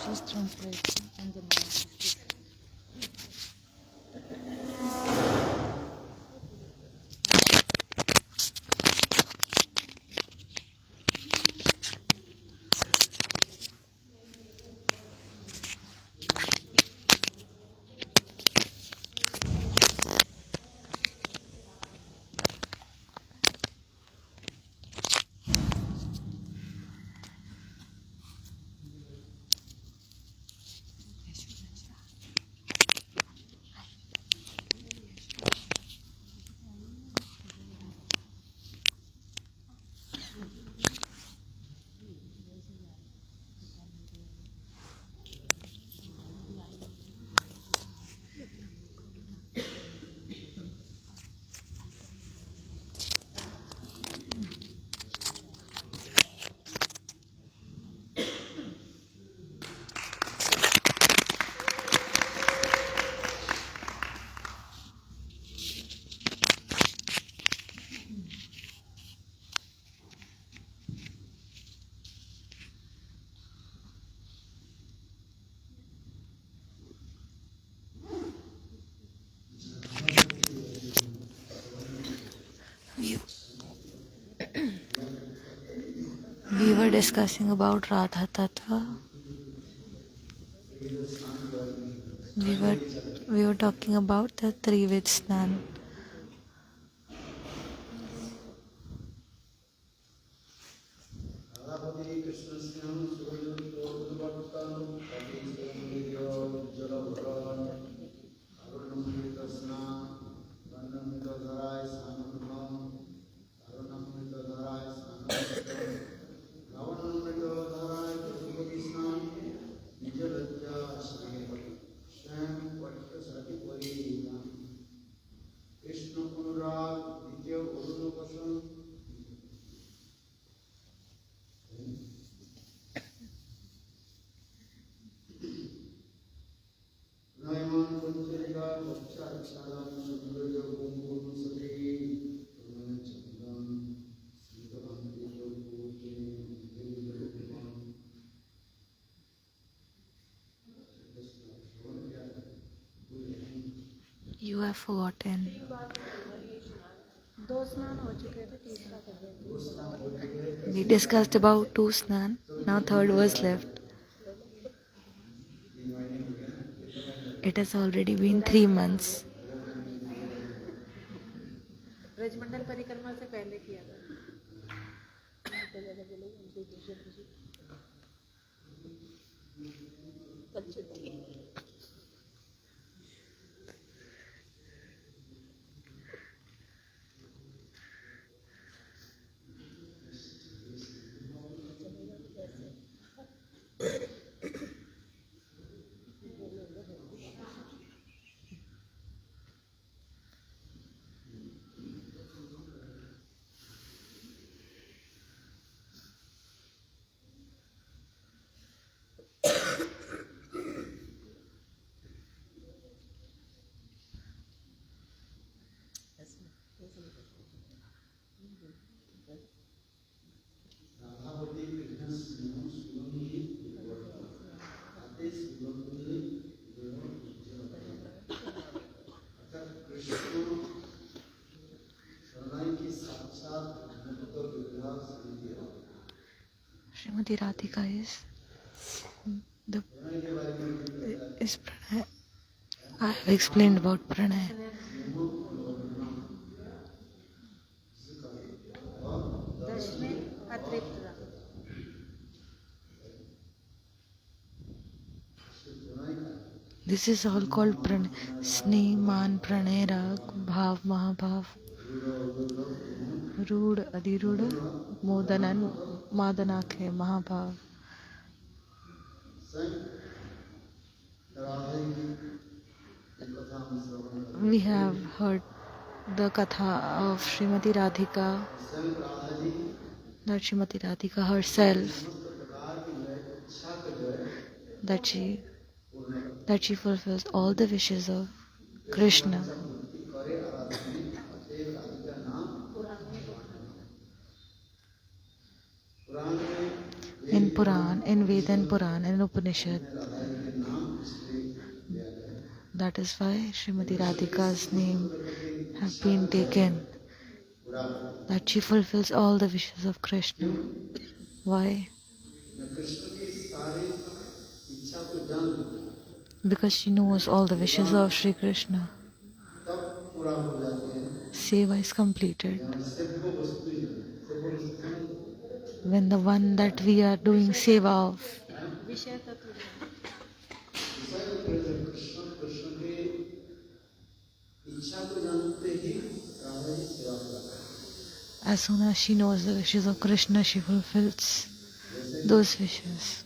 She's translating and the man. We were discussing about Radha Tattva. We were talking about the Trivid Snan. You have forgotten. दो स्नान हो चुके थे, तीसरा कर रहे थे। We discussed about two snan. Now third was left. It has already been 3 months. Brajmandal परिक्रमा से पहले किया था। Srimati Radhika is pranay. I have explained about pranay. दश में अतिरिक्त रहा। This is all called pranay. Sneh, man, pranay, rag, bhav, mahabhav, रूढ़, अधिरूढ़, मोदनन, मादनाखे, महाभाव. We have heard the katha of Srimati Radhika, that Srimati Radhika herself, that she fulfills all the wishes of Krishna. In Puran, in Veda and Puran and Upanishad. That is why Srimati Radhika's name have been taken. That she fulfills all the wishes of Krishna. Why? Because she knows all the wishes of Sri Krishna. Seva is completed. When the one that we are doing seva of as soon as she knows the wishes of Krishna, she fulfills those wishes.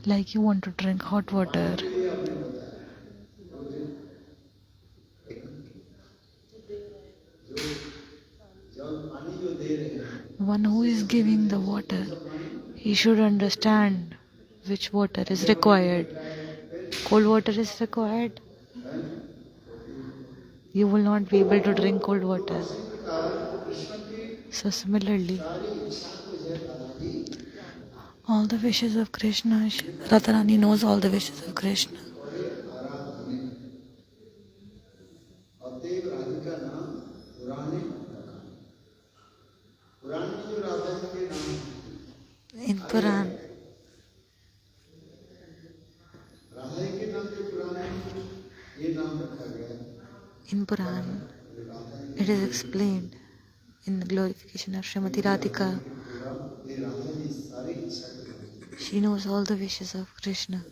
Like you want to drink hot water. One who is giving the water, he should understand which water is required. Cold water is required. You will not be able to drink cold water. So similarly, all the wishes of Krishna, Radharani knows all the wishes of Krishna. In Puran, it is explained in the glorification of Srimati Radhika. She knows all the wishes of Krishna.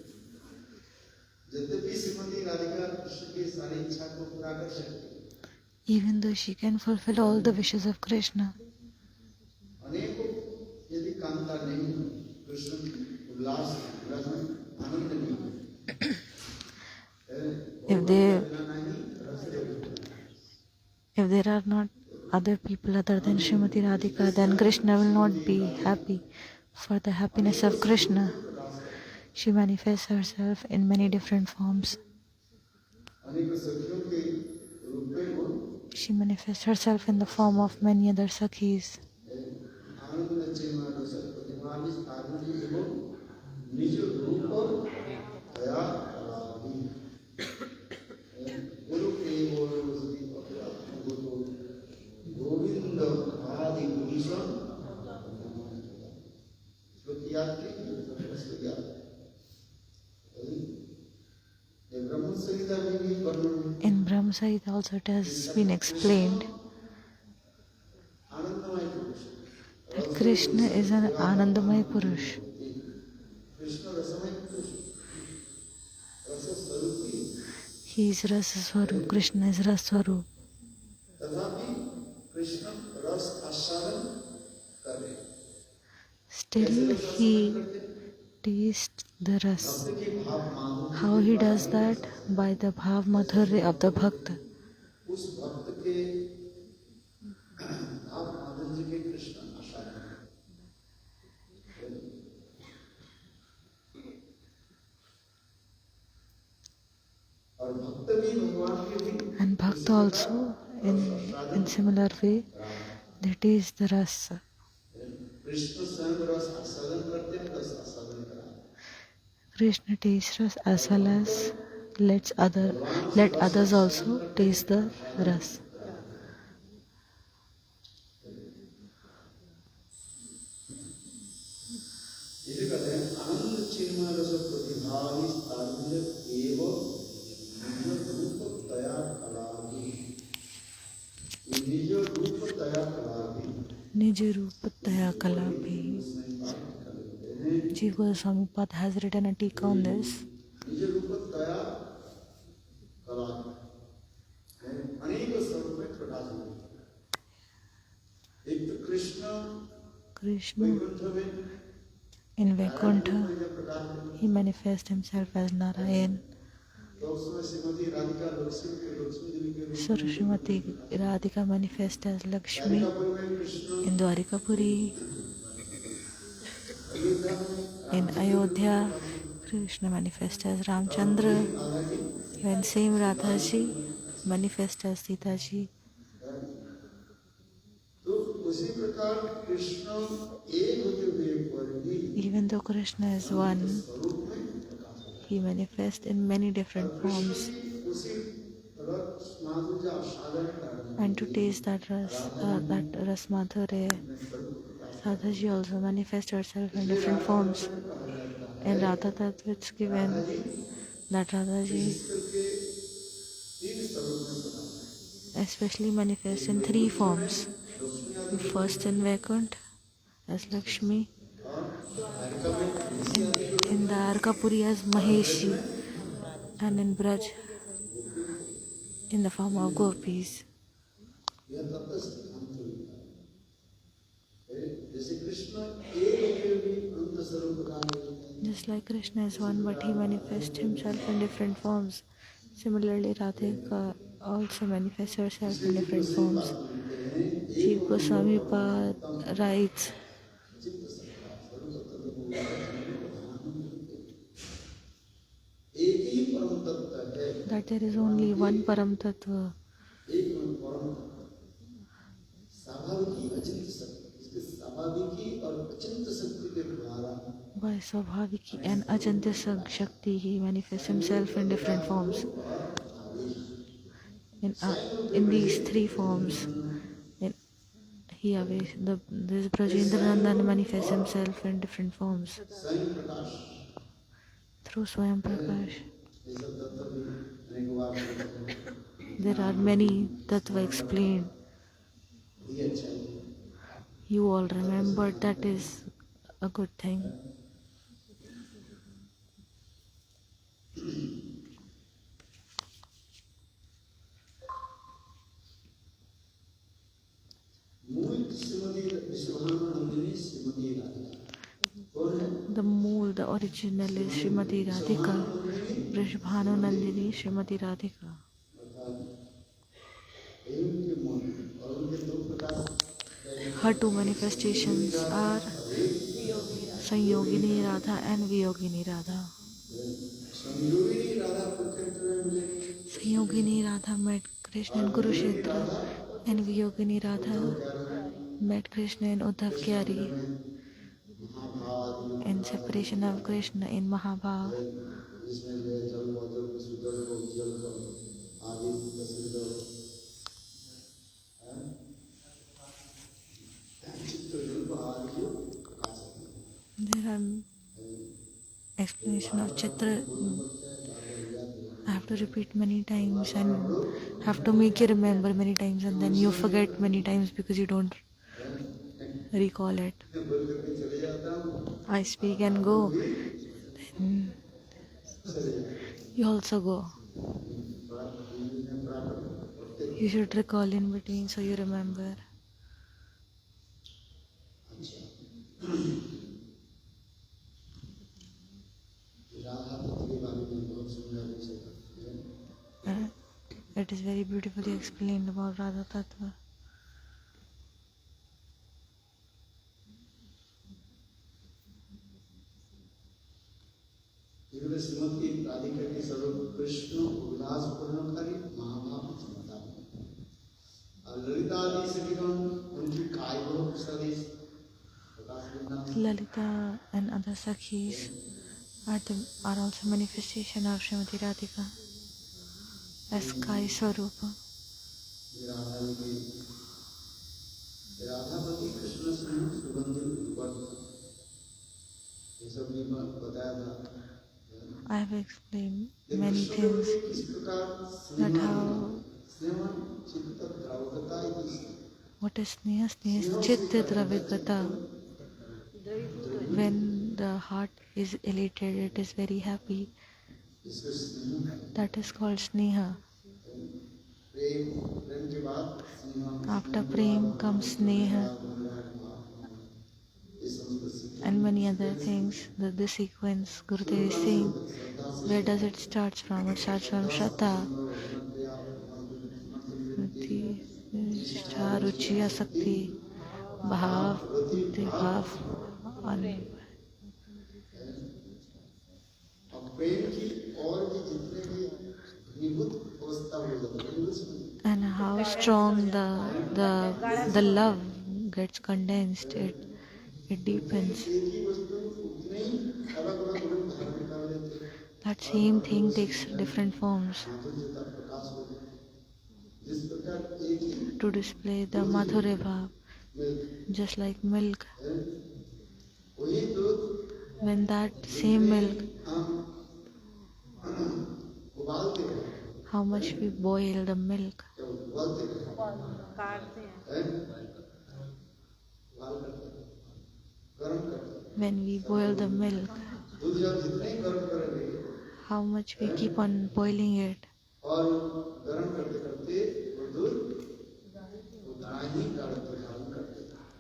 Even though she can fulfill all the wishes of Krishna, if there are not other people other than Srimati Radhika, then Krishna will not be happy. For the happiness of Krishna, she manifests herself in many different forms. She manifests herself in the form of many other Sakhis. Sahita also it has been explained that Krishna is an Anandamay Purush. He is Rasa Swarup, Krishna is Rasa Swarup. Still he tastes the ras. How he does that? By the bhav madhurya of the bhakta. And bhakta also in similar way they taste the rasa. Krishna tastes ras as well as let others also taste the ras. निज रूप तया कला भी. Jiva Goswami Pad has written a tika on this. Krishna in Vaikuntha, he manifests himself as Narayan. Srimati Radhika manifests as Lakshmi. In Dwarikapuri, in Ayodhya, Krishna manifests as Ramchandra. When same Radhaji manifests as Sitaji. Even though Krishna is one, he manifests in many different forms. And to taste that ras madhurya, Radhaji also manifests herself in different forms. In Radha Tattva it's given that Radhaji especially manifests in three forms. First in Vaikuntha as Lakshmi, in Dwarkapuri as Maheshi, and in Braj in the form of gopis. Just like Krishna is one, but he manifests himself in different forms. Similarly, Radhika also manifests herself in different forms. Jiva Goswami Pad writes that there is only one Param Tattva. By Swabhaviki and Achantya Shakti, he manifests himself in different forms. In these three forms, this Brajendra Nandan manifests himself in different forms through Swayam Prakash. There are many tattva explained. You all remember, that is a good thing. The mool, the original is Srimati Radhika. Vrishabhanu Nandini Srimati Radhika. Her two manifestations are Sanyogini Radha and Viyogini Radha. Sanyogini Radha met Krishna in Kurukshetra and Viyogini Radha met Krishna in Uddhav Kyari. In separation of Krishna in Mahabhav. There are explanation of Chitra. I have have to repeat many times and have to make you remember many times, and then you forget many times because you don't recall it. I speak and go, then you also go. You should recall in between so you remember. Uh, it is very beautifully explained about Radha Tattva. Shrimati Radhika के स्वरूप कृष्ण उल्लास पूर्णकारी महाभाव क्षमता ललिता आदि सखीगण उनकी कायगोप सदिश Lalita and other Sakhis are also manifestation of Srimati Radhika as Kai Swarupa. Radhapati Krishna Singh सुगंधि ये सब भी बताया था. I have explained many things, that how what is Sneha? Sneha is Chitta Dravikata. When the heart is elated, it is very happy. That is called Sneha. After Prem comes Sneha and many other things. The sequence Gurudev is saying, where does it start from? It starts from Shraddha, Nishtha, Ruchi, Asakti, Bhav, Bhav, and how strong the love gets condensed. It deepens. That same thing takes different forms to display the Madhureva, just like milk. When that same milk, how much we boil the milk, when we boil the milk, how much we keep on boiling it,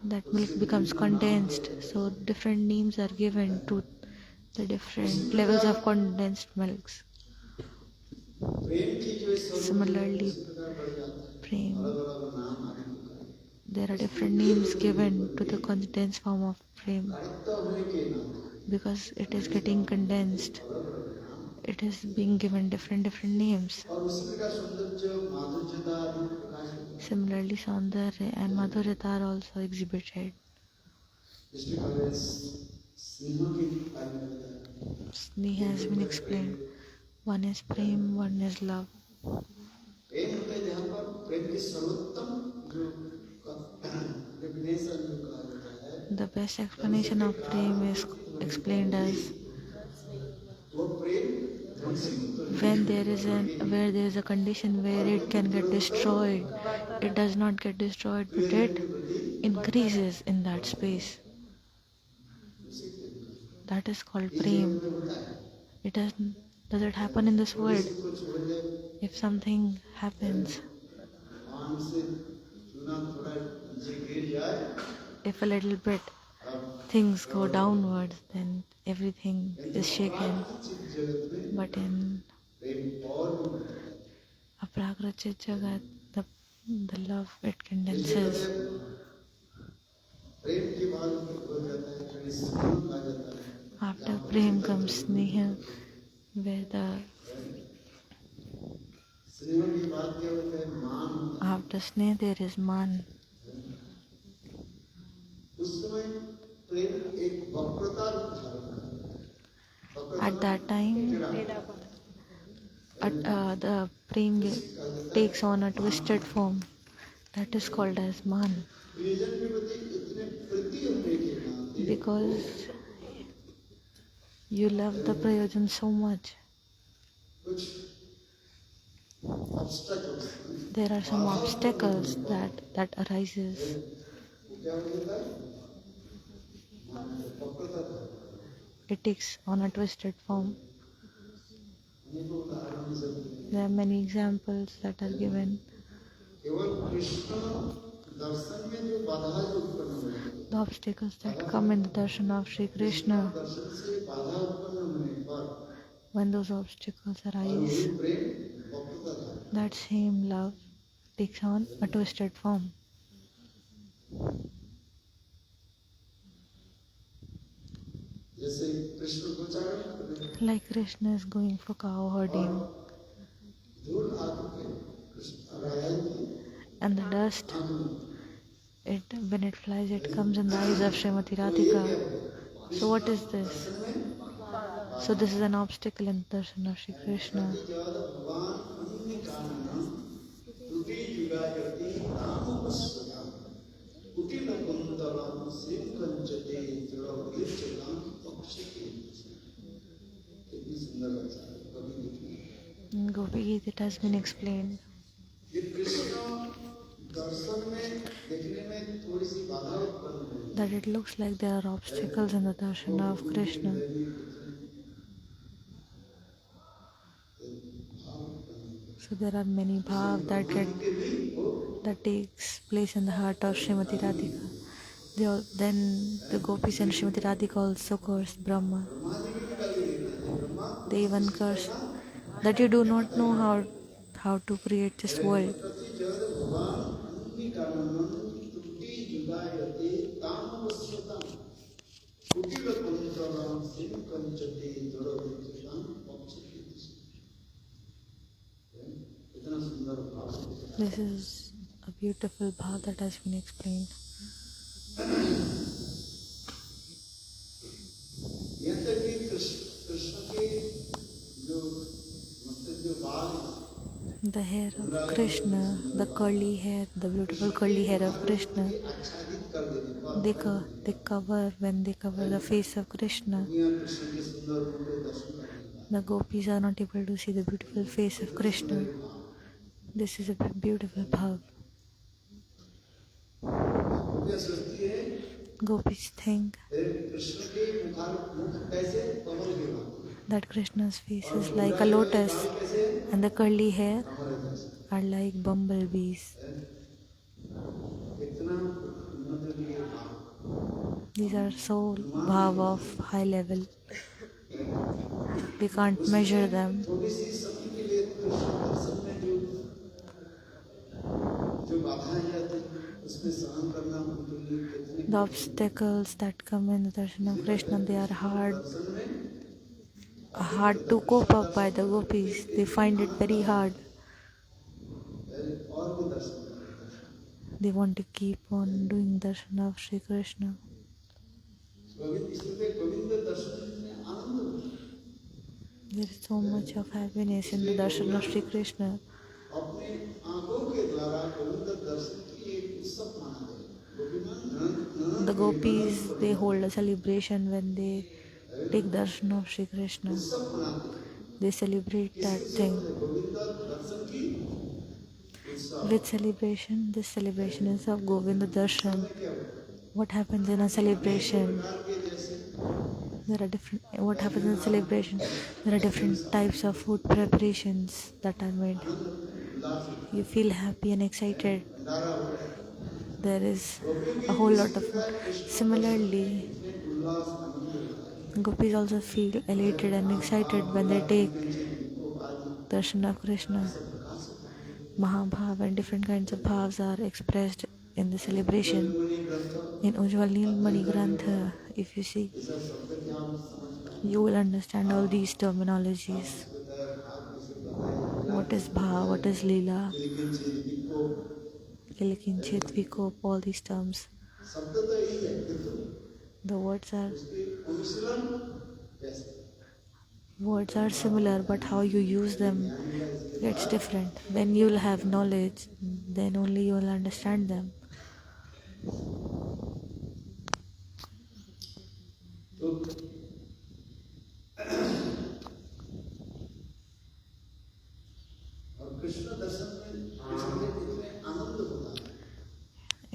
that milk becomes condensed. So different names are given to the different levels of condensed milks. Similarly, Prem, there are different names given to the condensed form of Prem because it is getting condensed. It is being given different names. Similarly, Saundarya and Madhurita are also exhibited. Sneha has been explained. One is Prem, one is love. The best explanation of Prem is explained as when where there is a condition where it can get destroyed, it does not get destroyed, but it increases in that space. That is called Prem. Does it happen in this world? If something happens, if a little bit things go downwards, then everything is shaken. But in a Prakrachit Jagat, the love, it condenses. After Prem comes Sneha, where after Sneha there is Man. At that time, the Prem takes on a twisted form. That is called as Man. Because you love the Prayojan so much. obstacles. There are some बाधाओं को obstacles बनने पर that arises. वो क्या हो जाता है? वक्रता था। It takes on a twisted form. अनेकों उदाहरण से There are many examples that are given. केवल कृष्ण दर्शन में जो बाधा जो उत्पन्न हुई, The obstacles that come in the darshan of Sri Krishna Krishna, दर्शन से बाधा उत्पन्न होने पर when those obstacles और arise, वही प्रेम वक्रता था। that same love takes on a twisted form. जैसे कृष्ण गोचारण कर रहे हैं Like Krishna is going for cow herding, धूल आंखों के कृष्ण राधा की and the dust, आंखों में, when it flies, it comes in the eyes of Srimati तो ये क्या Radhika. है? So what Krishna is this? दर्शन में So this is an obstacle in the darshan of Sri Krishna. प्रति जगत भगवान अन्य कारण त्रुटि युगायति नामोपस्वता कुटिल कुंतलम सिंह कंचते जड़ वृक्षलाम पक्षते। कितनी सुंदर बच्चा है, कभी देखिए In Gopi Gita it has been explained ये कृष्ण दर्शन में देखने में थोड़ी सी बाधा उत्पन्न हुई that it looks like there are obstacles in the darshan of Krishna. So there are many bhav that takes place in the heart of Srimati Radhika. Then the gopis and Srimati Radhika also curse Brahma. They even curse that you do not know how to create this world. This is a beautiful bhav that has been explained. यहाँ तक कि कृष्ण के जो मस्तक जो बाल The hair of Krishna, the curly hair, the beautiful curly hair of Krishna, आच्छादित कर देने पर they cover, when they cover the face of Krishna, दुनिया कृष्ण के सुंदर रूप को दर्शन करने का the gopis are not able to see the beautiful face of Krishna. This is a beautiful bhav. गोपियाँ सोचती है Gopis think कृष्ण के मुख कैसे कमल के भांति that Krishna's face is like a lotus and the curly hair हमारे जैसे are like bumblebees. इतना उन्नत लिए भाव These are so bhav of high level. We can't measure them. थोड़ी सी समय के लिए कृष्ण दर्शन में जो बाधाएं आती उसमें सहन करना उनके लिए कितने The obstacles that come in the darshan of Krishna, they are दर्शन में hard to cope up by the gopis. They find it very hard. और भी दर्शन करें। They want to keep on doing darshan of Sri Krishna. इसलिए गोविंद दर्शन में आनंद होता है। There is so much of happiness in the darshan of Sri Krishna. अपने आंखों के द्वारा गोविंद दर्शन की एक उत्सव मनाते हैं। The gopis, they hold a celebration when they take darshan of Sri Krishna. उत्सव मनाते हैं। They celebrate that thing. Govind दर्शन की उत्सव With celebration, this celebration is of Govinda Darshan. क्या होता है? What happens in a celebration? प्रकार के जैसे There are different. What happens in celebration? There are different types of food preparations that are made. Ullas You feel happy and excited. भंडारा हो रहा है। There is a whole lot of food. Similarly, उल्लास आनंद होता है। gopis also feel elated and excited when they take darshan of Krishna. Mahabhav and different kinds of bhavs are expressed in the celebration. In Ujjwal Nilmani Grantha, if you see, you will understand all these terminologies. What is bhav, what is lila, kilikinchit, vikop, all these terms. शब्द तो यही है किंतु The उसके अनुशीलन कैसे words are similar, but how you use them gets different. When you'll have knowledge, then only you will understand them. तो और Krishna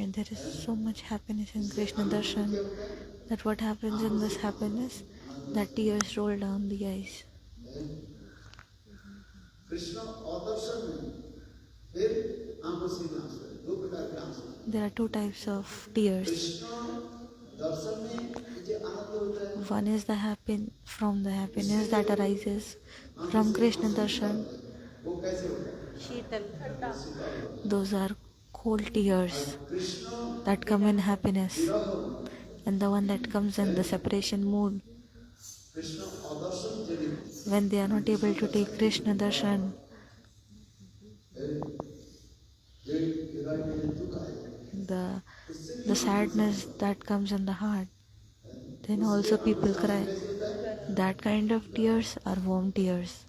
And there is so much happiness in Krishna Darshan that what happens in this happiness, that tears roll down the eyes. Krishna और दर्शन में फिर आंखों से आंसू है, दो प्रकार के आंसू हैं। There are two types of tears. Krishna दर्शन में जो आनंद होता है, One is the happiness that arises from Krishna Darshan. वो कैसे होता है? शीतल ठंडा Those are cold tears Krishna that come in happiness, and the one that comes in the separation mood, Krishna और दर्शन जड़ी when they are not able to take Krishna Darshan. The sadness that comes in the heart, then also people cry. That kind of tears are warm tears.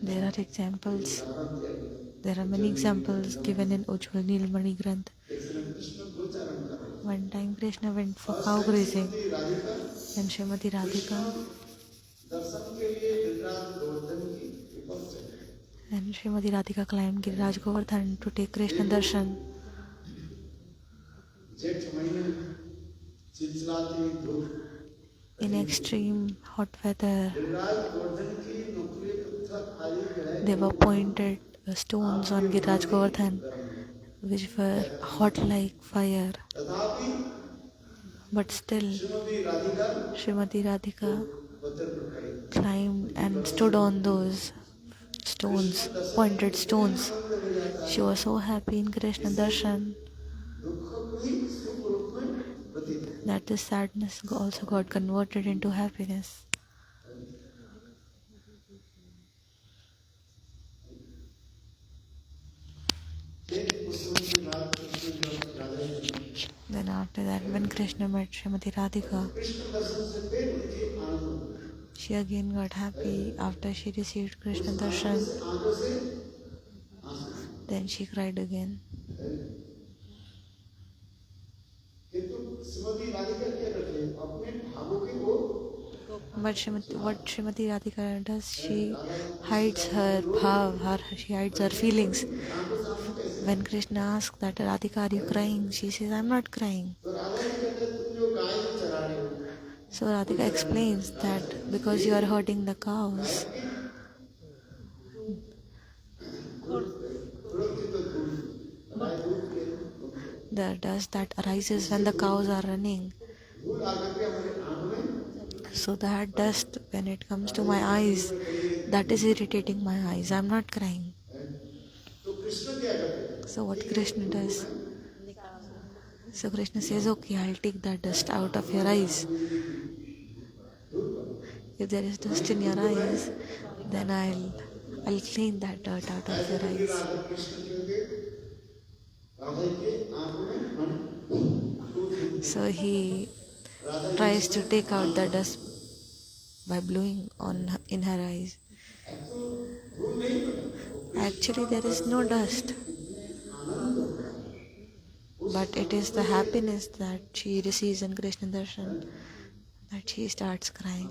There are examples. There are many examples given in Ujjwal Nilmani Granth. One time Krishna went for cow grazing, and Srimati Radhika climbed Giriraj Govardhan to take Krishna Darshan. In extreme hot weather, there were pointed stones on Giriraj Govardhan which were hot like fire. But still, Srimati Radhika climbed and stood on those stones, pointed stones. She was so happy in Krishna Darshan that this sadness also got converted into happiness. Then after that, when Krishna met Srimati Radhika, she again got happy after she received Krishna Darshan. Then she cried again. But what Srimati Radhika does, she hides her bhav, she hides her feelings. When Krishna asks that, Radhika, are you crying? She says, I'm not crying. So Radhika explains that because you are hurting the cows, the dust that arises when the cows are running, so that dust, when it comes to my eyes, that is irritating my eyes. I'm not crying. So what Krishna does? So Krishna says, okay, I'll take that dust out of your eyes. If there is dust in your eyes, then I'll clean that dirt out of your eyes. So he tries to take out the dust by blowing in her eyes. Actually, there is no dust, but it is the happiness that she receives in Krishna Darshan that she starts crying.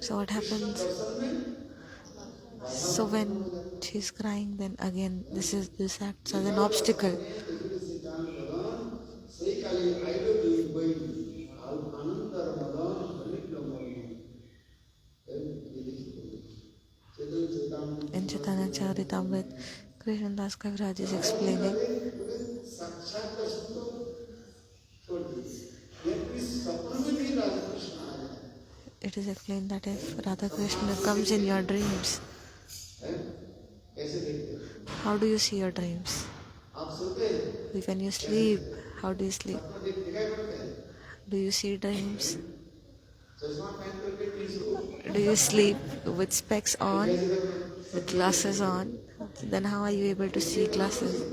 So what happens? So when she's crying, then again this acts as an obstacle. In Chaitanya Charitamrita, Krishna Das Kaviraj is explaining it is explained that if Radha Krishna comes in your dreams, how do you see your dreams? When you sleep, how do you sleep? Do you see dreams? Do you sleep with specs on, with glasses on? Then how are you able to see glasses?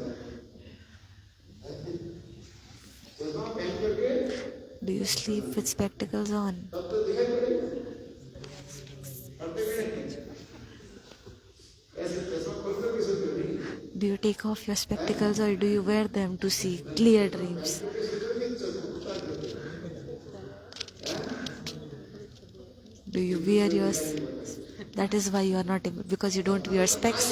Do you sleep with spectacles on? Do you take off your spectacles or do you wear them to see clear dreams? Do you wear yours? That is why you are not able, because you don't wear specs.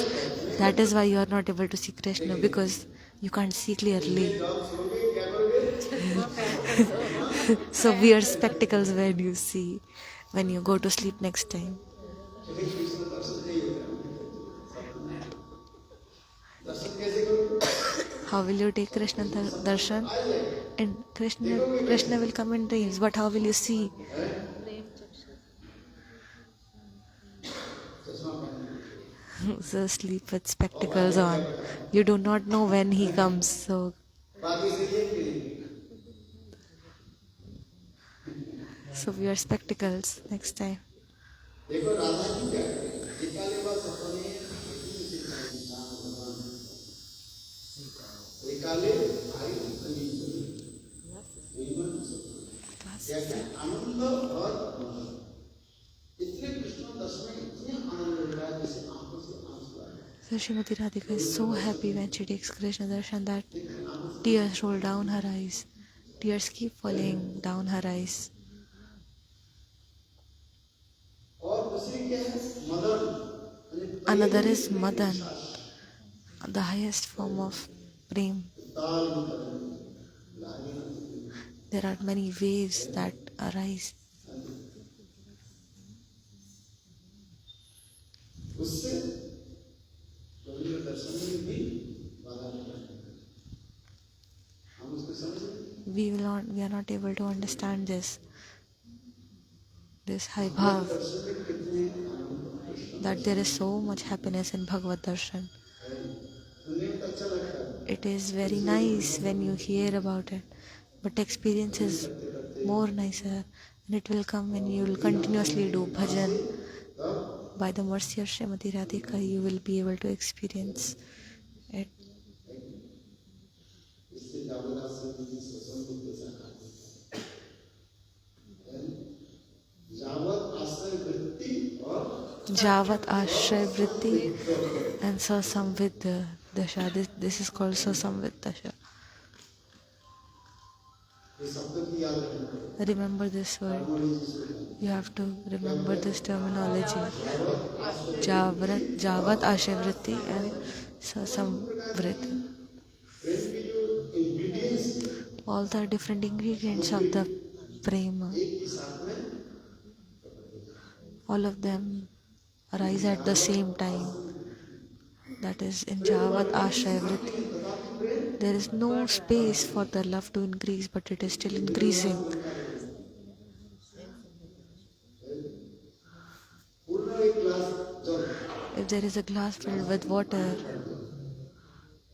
That is why you are not able to see Krishna, because you can't see clearly. So wear spectacles when you go to sleep next time. चलिए कृष्ण दर्शन नहीं होता है दर्शन कैसे करोगे How will you take Krishna darshan? And Krishna will come in dreams, but how will you see? प्रेम चक्षु चश्मा पहन So sleep with spectacles on. You do not know when he comes, so बाकी से ये करेंगे wear spectacles next time. देखो राधा जी क्या करें जिकाले बस अपने इतनी से इंसान भगवान जिकाले भाई कली क्या क्या आनंद और इतने कृष्ण दर्शन में इतने आनंद मिलता है जैसे आंखों से आंसू आ जाए So Srimati Radhika is so happy when she takes Krishna darshan that tears roll down her eyes. Tears keep falling down her eyes. और दूसरी क्या है Madan Another is Madan, the highest form of prem. ताल लागे There are many waves that arise. उससे रविंद्र दर्शन में भी बाधा नहीं हम उसको समझें We are not able to understand this high bhav, दर्शन में कितने आनंद that there is so much happiness in Bhagavad Darshan. सुनने में तो अच्छा लगता है It is very nice when you hear about it, but experience is more nicer, and it will come when you will continuously do bhajan. By the mercy of Srimati Radhika, you will be able to experience it. इससे जावरा से सत्संग को कैसा जावत आश्रय वृत्ति और Javat Ashray Vritti and Sasamvid Dasha. This is called Sasamvid Dasha. ये शब्द की याद रखना Remember this word. You have to remember this terminology. Javat Ashray Vritti and Sasamvrit. प्रेम की जो ingredients All the different ingredients of the prema, एक ही साथ में all of them arise at the same time. That is in Javat Ashray Vritti. There is no space for the love to increase, but it is still increasing. पूर्ण एक glass जल If there is a glass filled with water,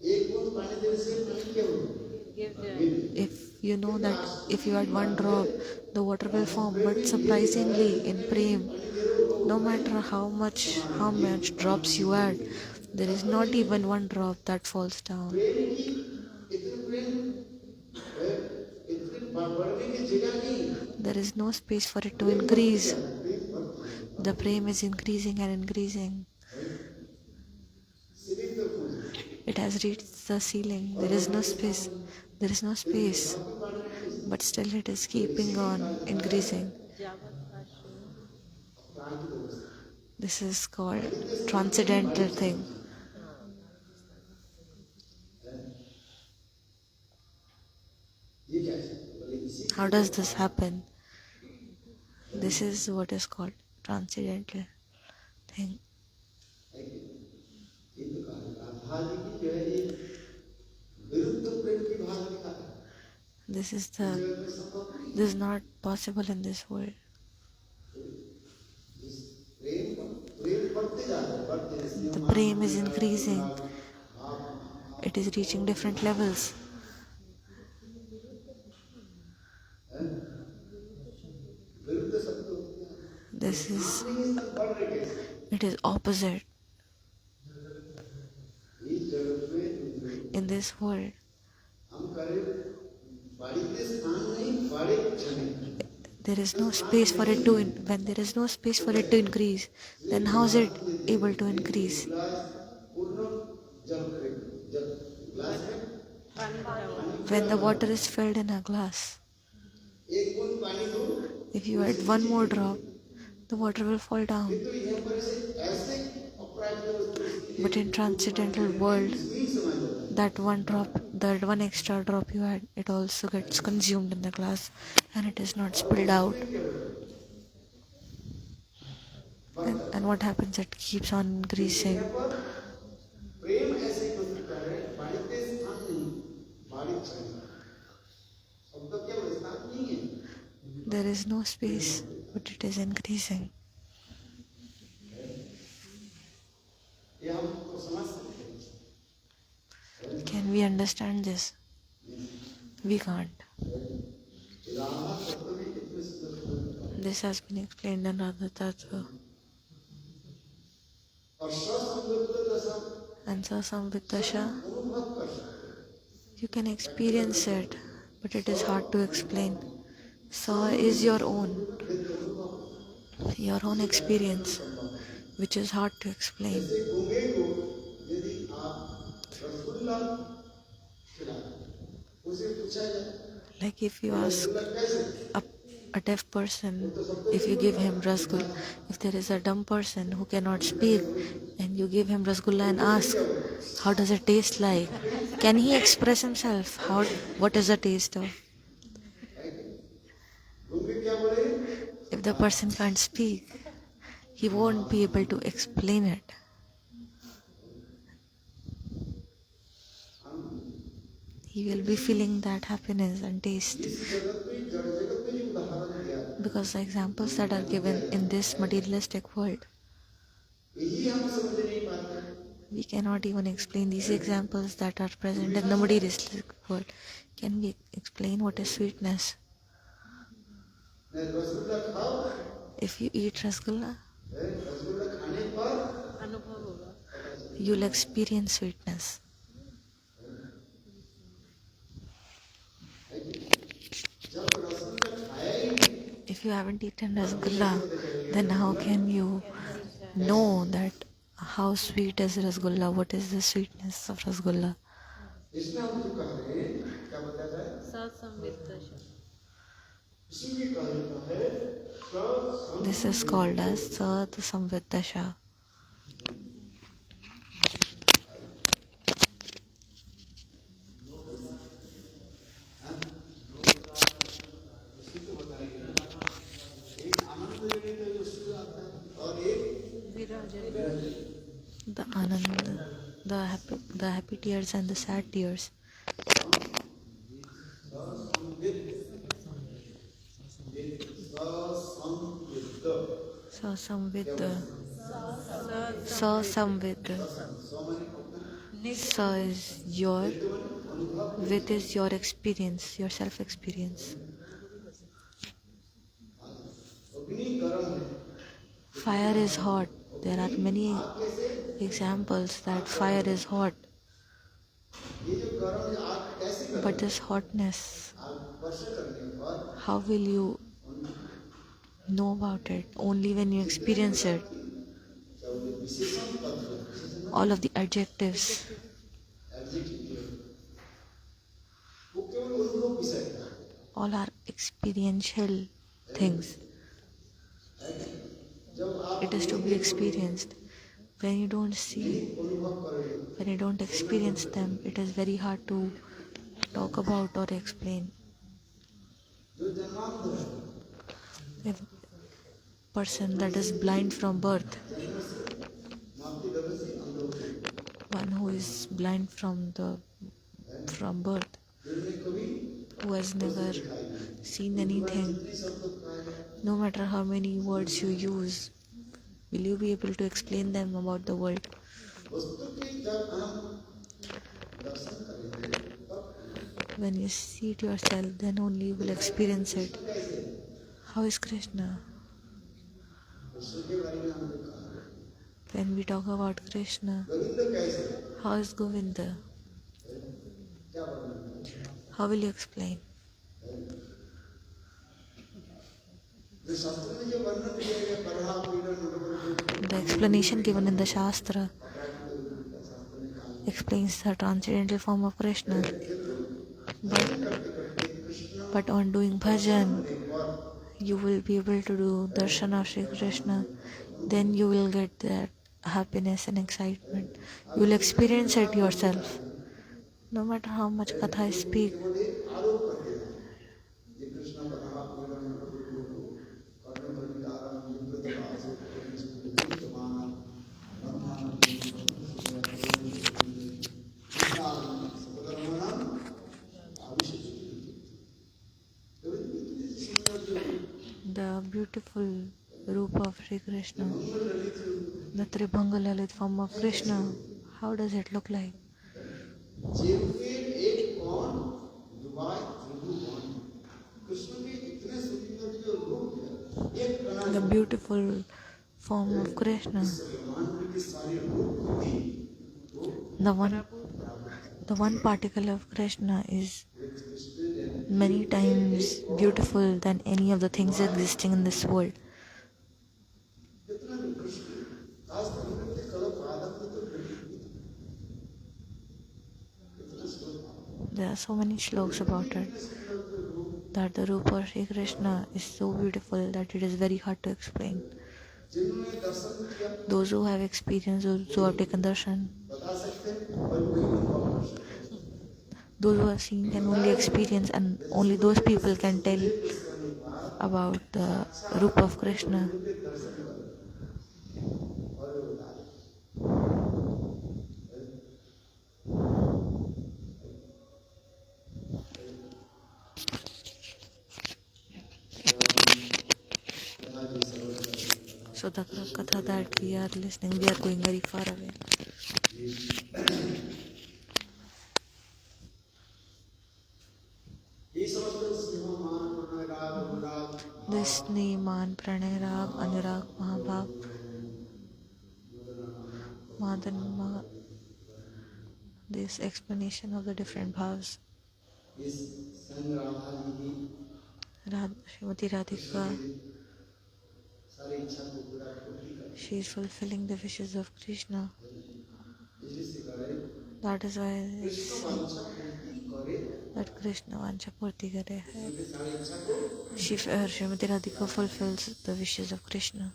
एक बूंद पानी देने से पानी क्या होगा गिर जाए if you know that if you add one drop, the water will form. But surprisingly, in Prem, no matter how much drops you add, there is not even one drop that falls down. प्रेम की इतने प्रेम इतने बढ़ने की जगह नहीं There is no space for it to increase. The Prem is increasing and increasing. सिर्फ तो फूल It has reached the ceiling. There is no space. There is no space. But still it is keeping on increasing. जावत आश्रय प्राण की व्यवस्था This is called transcendental thing. ये क्या है बोले इसी How does this happen? This is what is called transcendental thing. है कि ये तो कहा राधा जी की जो है ये विरुद्ध प्रेम की भाव दिखा है This is संभव नहीं this is not possible in this world. प्रेम बढ़ते जाते हैं बढ़ते हैं The prem is increasing. It is reaching different levels. विरुद्ध शब्द होते हैं This is बढ़ रहे कैसे it is opposite इस जगत में in this world. हम करें बाड़ी के स्थान नहीं बाड़े चले There is no space for it to when there is no space for it to increase, then how is it able to increase? गिलास पूर्ण जल करें जल गिलास में पानी भरा हुआ When the water is filled in a glass, एक बूंद पानी दो if you add one more drop, the water will fall down. किंतु यहाँ पर इसे ऐसे अप्राप्य वस्तु इसके But in लिए transcendental नहीं world, समझ जाता है। that one extra drop you had, it also gets consumed in the glass and it is not और spilled out. उसमें क्या होता है? And what happens? It keeps on increasing. यहाँ पर प्रेम ऐसे हो चुका है, बाड़ीते स्थान नहीं, बाड़ी चाहिए। शब्द केवल स्थान नहीं है। There is no space, but it is increasing. ये हम तो समझ सकते हैं। Can we understand this? We can't. Radha तत्व में कितने सुंदर This has been explained in Hari-katha. और ससंगत दशा And so samvidasha, अनुभव कर सकते हैं। you can experience it, but it is hard to explain. Sa is your own experience, which is hard to explain. जैसे गूंगे को यदि आप रसगुल्ला खिलाएं, उसे पूछा जाए Like if you ask rasgulla कैसे? a deaf person, if you give him rasgulla, if there is a dumb person who cannot speak and you give him rasgulla and ask, how does it taste like? Can he express himself? What is the taste of? गूंगे क्या बोले? If the person can't speak, he won't be able to explain it. He will be feeling that happiness and taste. इस जगत में जड़ जगत में जो उदाहरण दिया है, Because the examples that are given in this materialistic world, यही हम समझ नहीं पाते। we cannot even explain these examples that are present in the materialistic world. Can we explain what is sweetness? Rasgulla खाओ, If you eat rasgulla, rasgulla खाने पर अनुभव होगा। you'll experience sweetness. जब रसगुल्ला खाया ही नहीं, If you haven't eaten rasgulla, then how can you know that how sweet is rasgulla? What is the sweetness of rasgulla? इसमें हम जो कह रहे हैं क्या बताया है? ससंवित दशा। इसीलिए कहा जाता है ससंग This is called as Sat Samvidasha. एक आनंद लेने का जो सुख आता है और एक Virajan The Anand, the happy tears and the sad tears. Sasamvid. Sasamvid. Sa is your, with is your experience, your self-experience. अग्नि गर्म है, Fire is hot. There are many examples that fire is hot. ये जो गर्म है आग कैसे गर्म But this hotness, आग वर्षा करने पर how will you know about it? Only when you experience it. जब ये विशेषण पद है, विशेषण All of the adjectives, adjective वो केवल अनुभव विषय है। all are experiential things. जब आप It is to be experienced. When you don't see, अनुभव करेंगे when you don't experience them, it is very hard to talk about or explain. जो जन्मांतर है, A person that is blind from birth, मातृ गर्भ से अंध हो गए, one who is blind from birth, जिनमें कभी who has never seen anything, जितने शब्द कहा जाए, no matter how many words you use, will you be able to explain them about the world? वस्तु की जब हम दर्शन करेंगे तब When you see it yourself, then only you will experience it. कैसे How is Krishna? कृष्ण के बारे में हमने कहा है। When we talk about Krishna, Govind कैसे how is Govinda? क्या वर्णन है? How will you explain? जो शास्त्र में जो वर्णन किया गया बरहा पीड़ा नोटबल The explanation given in the Shastra explains the transcendental form of Krishna. But on doing bhajan, you will be able to do darshan of Sri Krishna, then you will get that happiness and excitement. You will experience it yourself. No matter how much katha I speak, आरोप करते हैं ये कृष्ण कथा पूर्ण प्रभु कर्ण परितारम विप्रतवास विद्यमान ब्रह्मांड विज्ञान सपदरमणम the beautiful roop of Sri Krishna, the Tribhanga Lalit form of Krishna, how does it look like? The beautiful form of Krishna, the one particle of Krishna is many times beautiful than any of the things existing in this world. There are so many shlokas about it, that the Rupa of Sri Krishna is so beautiful that it is very hard to explain. Those who have experienced, those who have taken darshan, those who have seen can only experience, and only those people can tell about the Rupa of Krishna. So the katha that we are listening, we are going very far away. This Neeman, Pranay Rag, Anurag, Mahabhav, Madan, this explanation of the different bhavs. Srimati Radhika, she is fulfilling the wishes of Krishna. That is why it's that Krishna Vancha Purti Kare hai. Srimati Radhika fulfills the wishes of Krishna.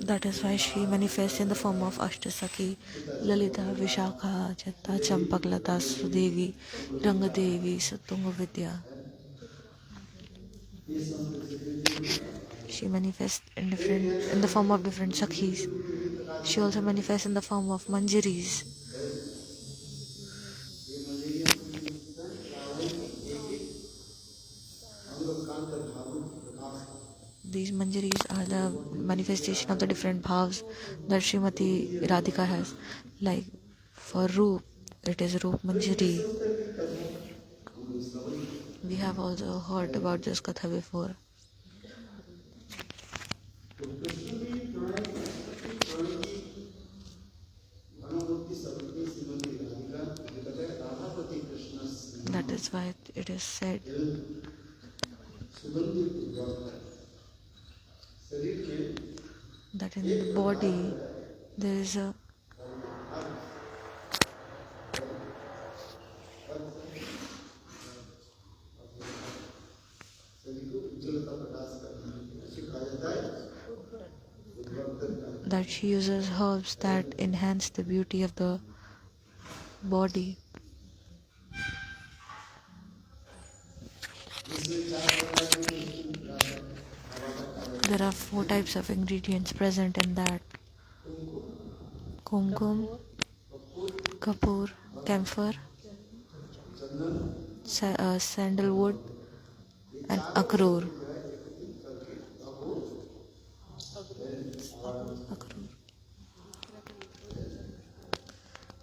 That is why she manifests in the form of Ashtasaki, Lalita, Vishakha, Chatta, Champaklata, Sudevi, Rangadevi, Satunga Vidya. She manifests in the form of different Sakhis. She also manifests in the form of Manjaris. These Manjaris are the manifestation of the different bhavs that Srimati Radhika has. Like for Roop, it is Roop Manjari. We have also heard about this katha before. That is why it is said that in the body there is a that she uses herbs that enhance the beauty of the body. There are 4 types of ingredients present in that: kumkum, kapoor, camphor, sandalwood, and akrur.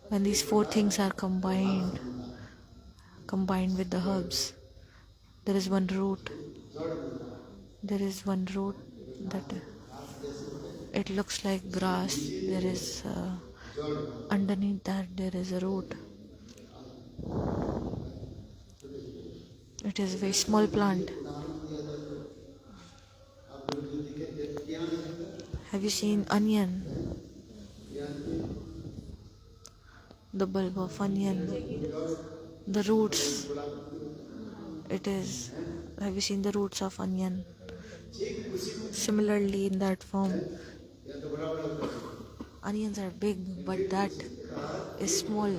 When these 4 things are combined with the herbs, there is one root. There is one root that it looks like grass. There is underneath that there is a root. It is a very small plant. Have you seen onion? The bulb of onion, the roots It is, have you seen the roots of onion? ठीक उसी को Similarly, in that form, या तो बड़ा बड़ा कर दो। onions are big, but that इसी प्रकार is small.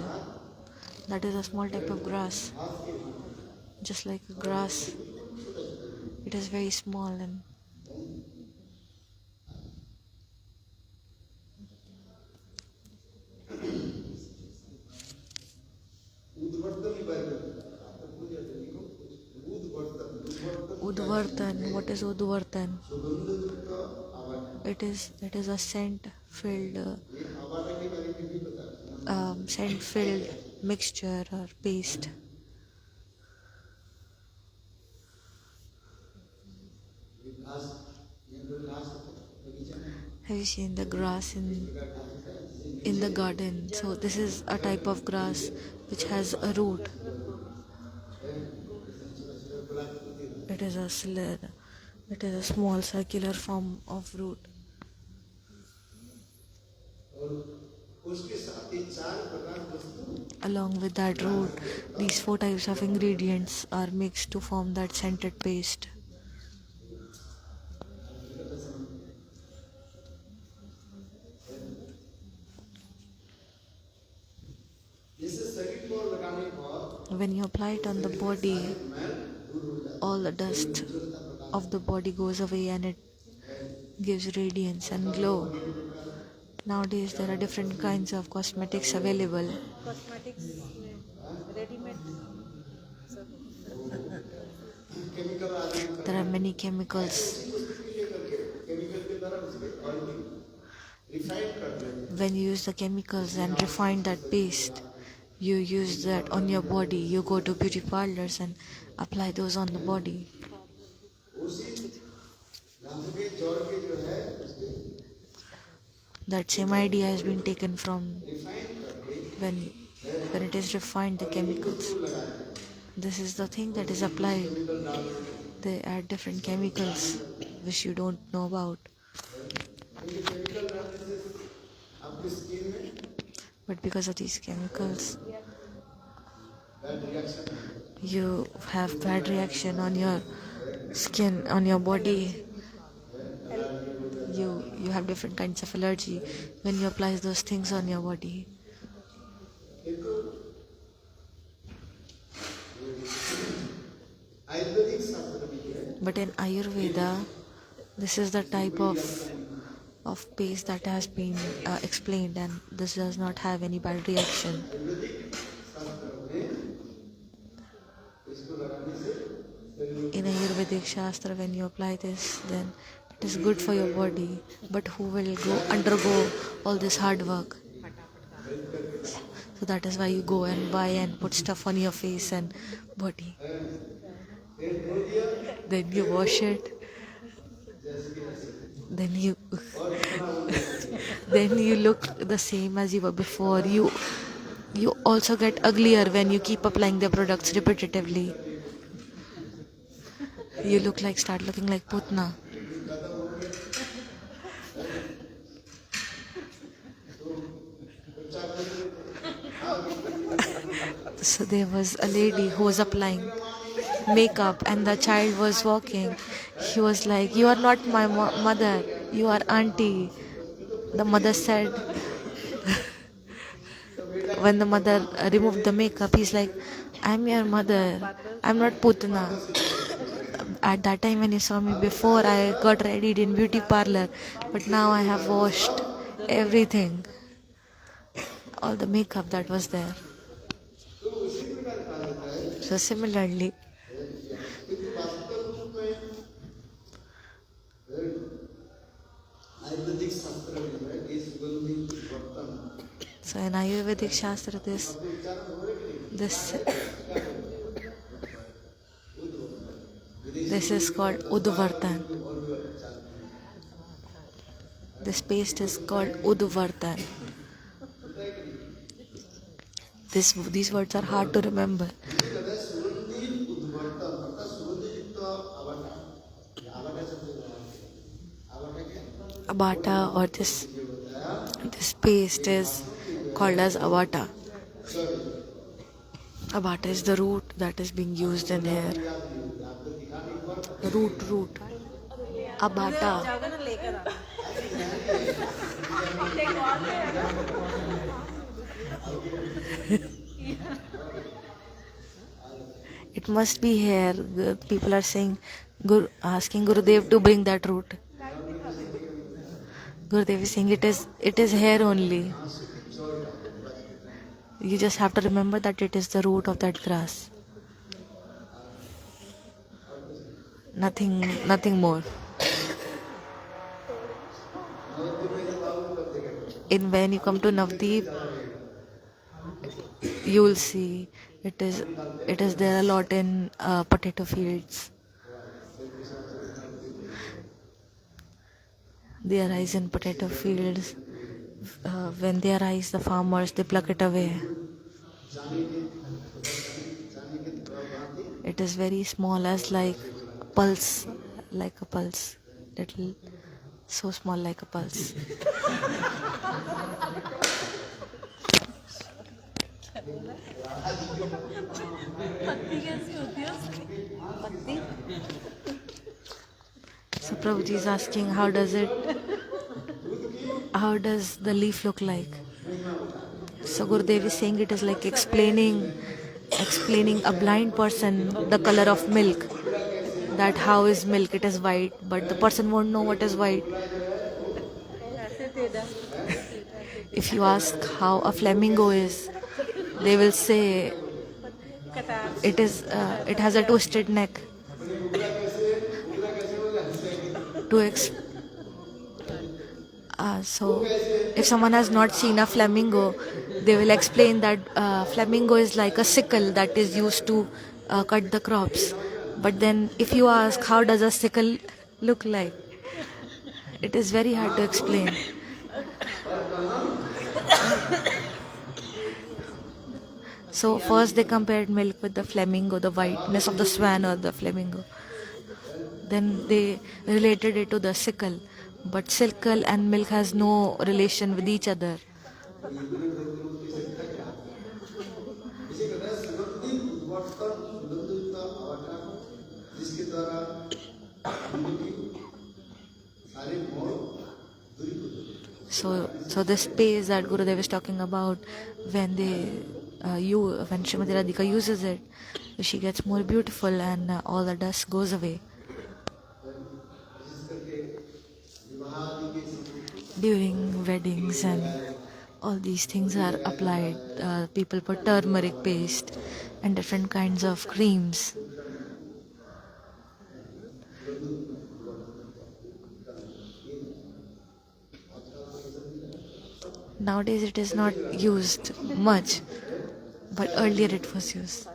That is a small type of grass. घास के भांति Just like a grass, it is very small and उद्वर्तन ही बात है। आप तो भूल जाते हैं को उद्वर्तन Udvartan. What is Udvartan? सुगंध युक्त आवाज It is a scent filled ये आवाज के बारे में भी पता है scent filled mixture or paste. ये घास ये जो घास होता है बगीचा में Have you seen the grass in घास होता है the garden? So this is a type of grass which has a root. It is a slither. It is a small circular form of root. और उसके साथ ही चार प्रकार वस्तु Along with that root, these 4 types of ingredients are mixed to form that scented paste. जैसे शरीर को लगाने पर When you apply it on the body, मैल दूर हो जाता all the dust of the body goes away and it gives radiance and glow. Nowadays there are different kinds of cosmetics available. Cosmetics में readymade सब chemical आदि There are many chemicals. वस्तु के लिए करके केमिकल के द्वारा उसके ऑयल रिफाइन कर देते हैं When you use the chemicals and refine that paste, you use that on your body. You go to beauty parlors and apply those on the body. उसी गांव के जड़ के जो है उसके That same idea has been taken from refine करके when it is refined, the chemicals. This is the thing that is applied. They add different chemicals which you don't know about. क्योंकि केमिकल डालने से आपकी skin में But because of these chemicals, bad reaction you have bad reaction on your skin, on your body. You have different kinds of allergy when you apply those things on your body. Ayurvedic शास्त्र में है But in Ayurveda, this is the type of paste that has been explained, and this does not have any bad reaction. Ayurvedic शास्त्र में इसको लगाने से शरीर In Ayurvedic Shastra, when you apply this, then it is good for your body. But who will undergo all this hard work? So that is why you go and buy and put stuff on your face and body. Then you wash it. Then you then you look the same as you were before. You also get uglier when you keep applying the products repetitively. You start looking like Putna. So there was a lady who was applying makeup and the child was walking. He was like, "You are not my mother, you are auntie." The mother said, when the mother removed the makeup, he's like, "I'm your mother, I'm not Putna." At that time when you saw me before, I got ready in beauty parlor, but now I have washed everything, all the makeup that was there. तो उसी प्रकार कहा जाता है So similarly, क्योंकि वास्तव रूप में आयुर्वेदिक शास्त्र में जो है ये सुगंधित बर्तन so in Ayurvedic Shastra, this is called Udvartan. This paste is called Udvartan. These words are hard to remember. सुगंधित उद्वर्तन अर्थात सुगंधित आवाटा आवाटा शब्द आवाटा क्या Abata, or this paste is called as Avata. Abata is the root that is being used in here. Root. Abata. जाओगे ना लेकर आना It must be here. People are saying, asking Gurudev to bring that root. Gurudev is saying it is here only. You just have to remember that it is the root of that grass. Nothing more. When you come to Navdeep, you will see it is there a lot in potato fields. They arise in potato fields. When they arise, the farmers they pluck it away. It is very small, as like a pulse, little, so small like a pulse. So Prabhuji is asking, how does the leaf look like? So Gurudev is saying it is like explaining a blind person the color of milk. That how is milk? It is white, but the person won't know what is white. If you ask how a flamingo is, they will say it has a twisted neck. So if someone has not seen a flamingo, they will explain that flamingo is like a sickle that is used to cut the crops. But then if you ask how does a sickle look like, it is very hard to explain. So first they compared milk with the flamingo, the whiteness of the swan or the flamingo. Then they related it to the sickle. But sickle and milk has no relation with each other. So the space that Gurudev is talking about, when Srimati Radhika uses it, she gets more beautiful and all the dust goes away. During weddings and all these things are applied. People put turmeric paste and different kinds of creams. Nowadays it is not used much, but earlier it was used.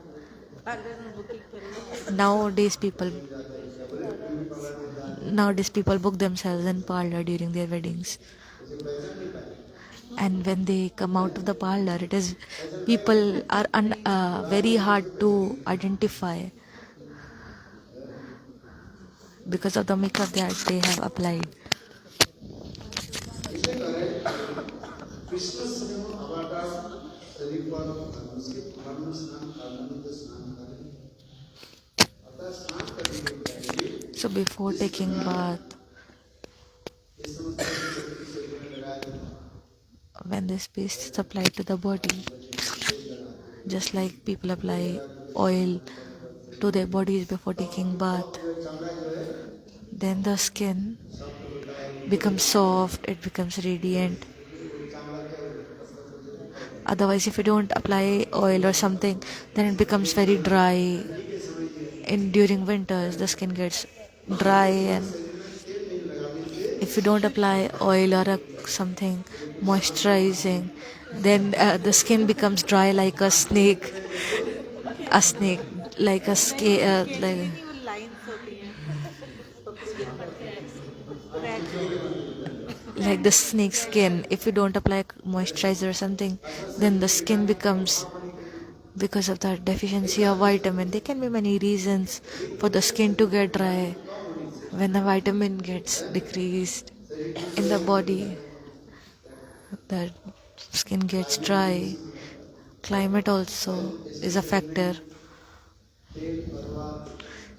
Nowadays people book themselves in parlor during their weddings. And when they come out of the parlor, people are very hard to identify because of the makeup that they have applied. So before taking bath, when this paste is applied to the body, just like people apply oil to their bodies before taking bath, then the skin becomes soft, it becomes radiant. Otherwise, if you don't apply oil or something, then it becomes very dry. During winters, the skin gets dry, and if you don't apply oil or something moisturizing, then the skin becomes dry like a snake. Like a scale, like the snake skin. If you don't apply moisturizer or something, then the skin becomes, because of that deficiency of vitamin. There can be many reasons for the skin to get dry. When the vitamin gets decreased in the body, the skin gets dry. climate also is a factor. तेल भरवा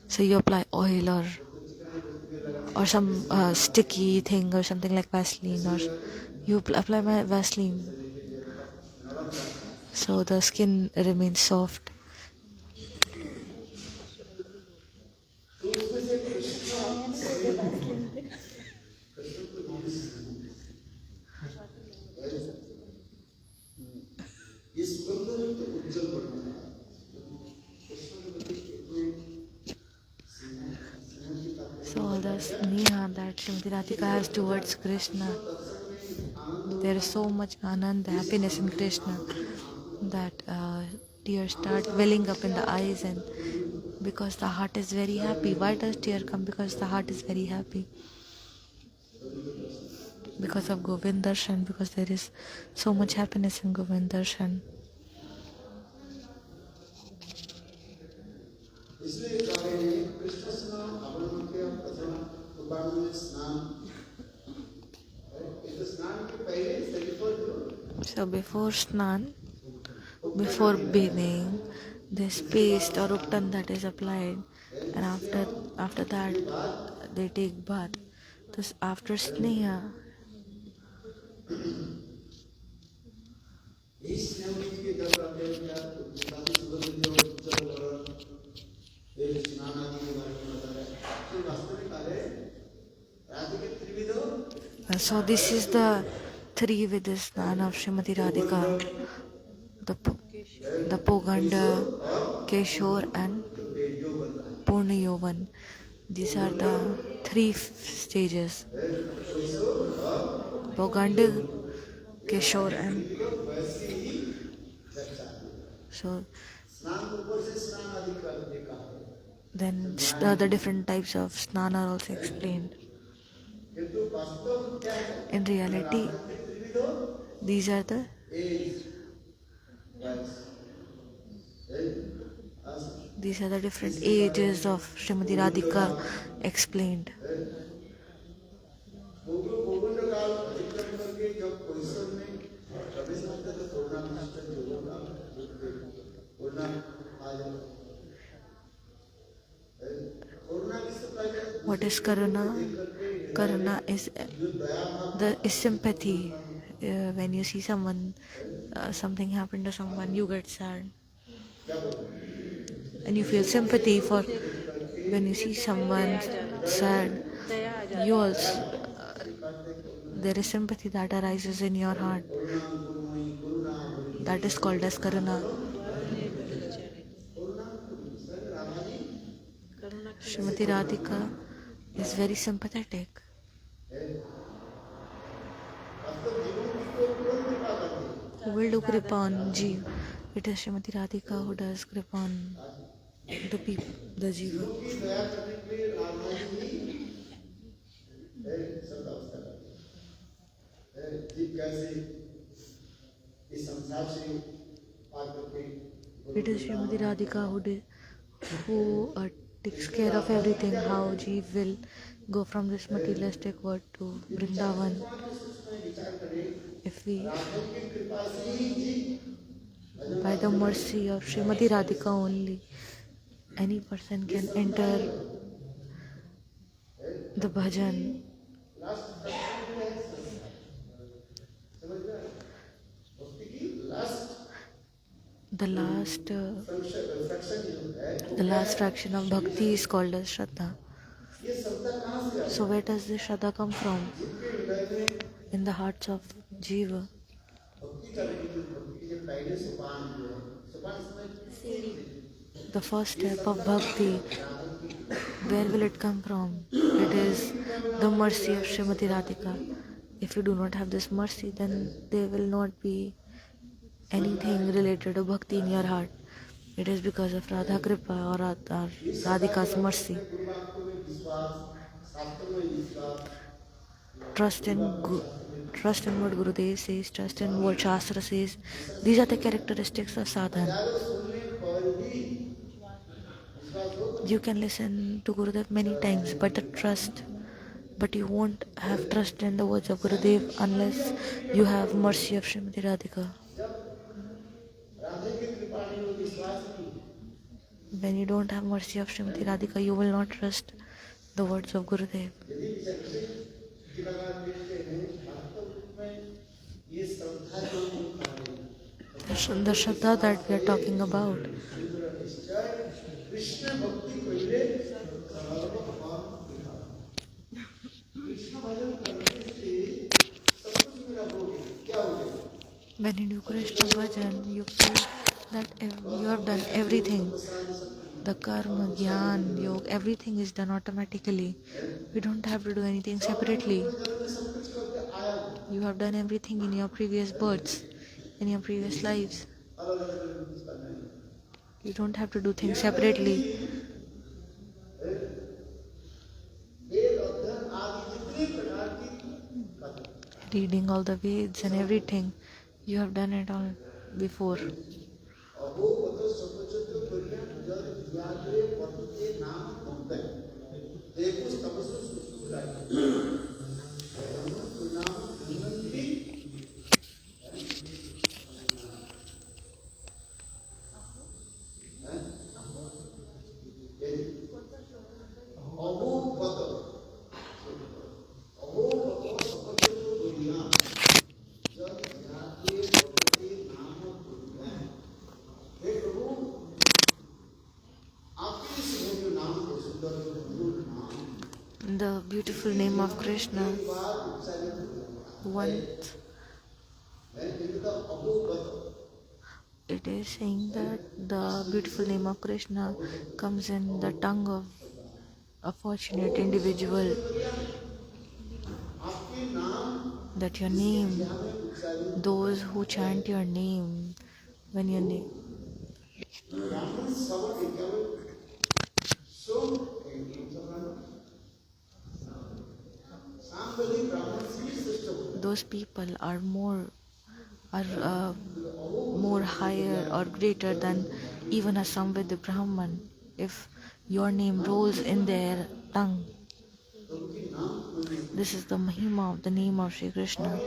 So you apply oil तो चिकने बोलते लगाने or के some sticky thing or something like Vaseline, or you apply my Vaseline लिए नमक लगता है so the skin remains soft. तो उसमें से कृष्ण कृष्ण को यूज ये सुगंध तो उज्जवल बनता है कृष्ण के प्रति कितने स्नेह की So all the sneha that Srimati Radhika has towards Krishna, there is so much anand, happiness in Krishna, that tears start welling up in the eyes, and because the heart is very happy. Why does tear come? Because the heart is very happy. Because of Govind Darshan, because there is so much happiness in Govind Darshan. इसलिए कहा है कृष्ण स्नान अवर्ण के प्रथम उपान में स्नान इस स्नान के पहले before So before Snan, before bathing, this paste or uptan that is applied, and after that they take bath. This after sneha, इस स्नेह के जब रहते हैं क्या शादी सुगंध जो उज्जवल और ये स्नान आदि के बारे में बता रहे हैं तो वास्तविक काले राधे के त्रिविधो so this is the three with the Snan of Srimati Radhika, the Poganda, Keshor and Purna Yovan. These are the three stages. Poganda, Keshor and वैसे ही रक्षा so स्नान को ऊपर से स्नान आदि का देखा है then the different types of Snan are also explained. किंतु वास्तव क्या है In reality, राधा के त्रिविधो these are the एज वैस these are the different ages of Srimati Radhika explained. Govind काल अतिक्रम करके जब कैसर में प्रवेश करते तो पूर्णा मिस्टर जो होगा पूर्णा आ जाए पूर्णा किससे पहले What is Karuna? Karuna is sympathy. When you see someone, something happened to someone, you get sad, and you feel sympathy for. When you see someone sad, you also there is sympathy that arises in your heart. That is called as Karuna. Srimati Radhika is very sympathetic. Who will do kripa on Jeev? It is Srimati Radhika who does kripa on the people, the Jiva. It is Srimati Radhika who takes care of everything, how Jeev will go from this materialistic world to Vrindavan. If we, by the mercy of Srimati Radhika only, any person can enter the bhajan. The last fraction of bhakti is called as Shraddha. So where does this Shraddha come from? In the hearts of Jiva. The first step of bhakti, where will it come from? It is the mercy of Srimati Radhika. If you do not have this mercy, then there will not be anything related to bhakti in your heart. It is because of Radha Kripa or Radhika's mercy. Trust in what Gurudev says, trust in what Shastra says. These are the characteristics of sadhana. You can listen to Gurudev many times, but you won't have trust in the words of Gurudev unless you have mercy of Srimati Radhika. When you don't have mercy of Srimati Radhika, you will not trust the words of Gurudev. यदि विचक्षित दिवाकर देखते हैं वास्तव में ये श्रद्धा जो हम दिखा रहे हैं The Shraddha that we are talking about, सुंदर निश्चय कृष्ण भक्ति कइले सर्व पाप दिखा कृष्ण भजन करने से सब कुछ मेरा हो गया क्या हो गया when you do Krishna bhajan, you feel that you have done everything. The karma, jnana, yoga, everything is done automatically. You don't have to do anything separately. You have done everything in your previous births, in your previous lives. You don't have to do things separately. Reading all the Veds and everything, you have done it all before. The beautiful name of Krishna, once it is saying that the beautiful name of Krishna comes in the tongue of a fortunate individual, that your name, those who chant your name, when your name, those people are more higher or greater than even a Samved Brahman. If your name rolls in their tongue, this is the Mahima of the name of Sri Krishna.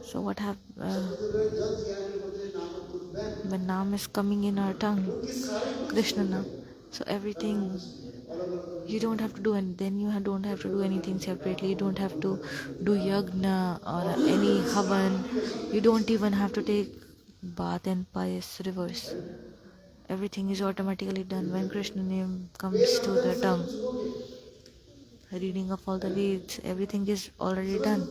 So what happens when Naam is coming in our tongue, Krishna Naam, so everything, you don't have to do, and then you don't have to do anything separately. You don't have to do yagna or any havan. You don't even have to take bath in pious rivers. Everything is automatically done when Krishna name comes to the tongue. Reading of all the Veds, everything is already done.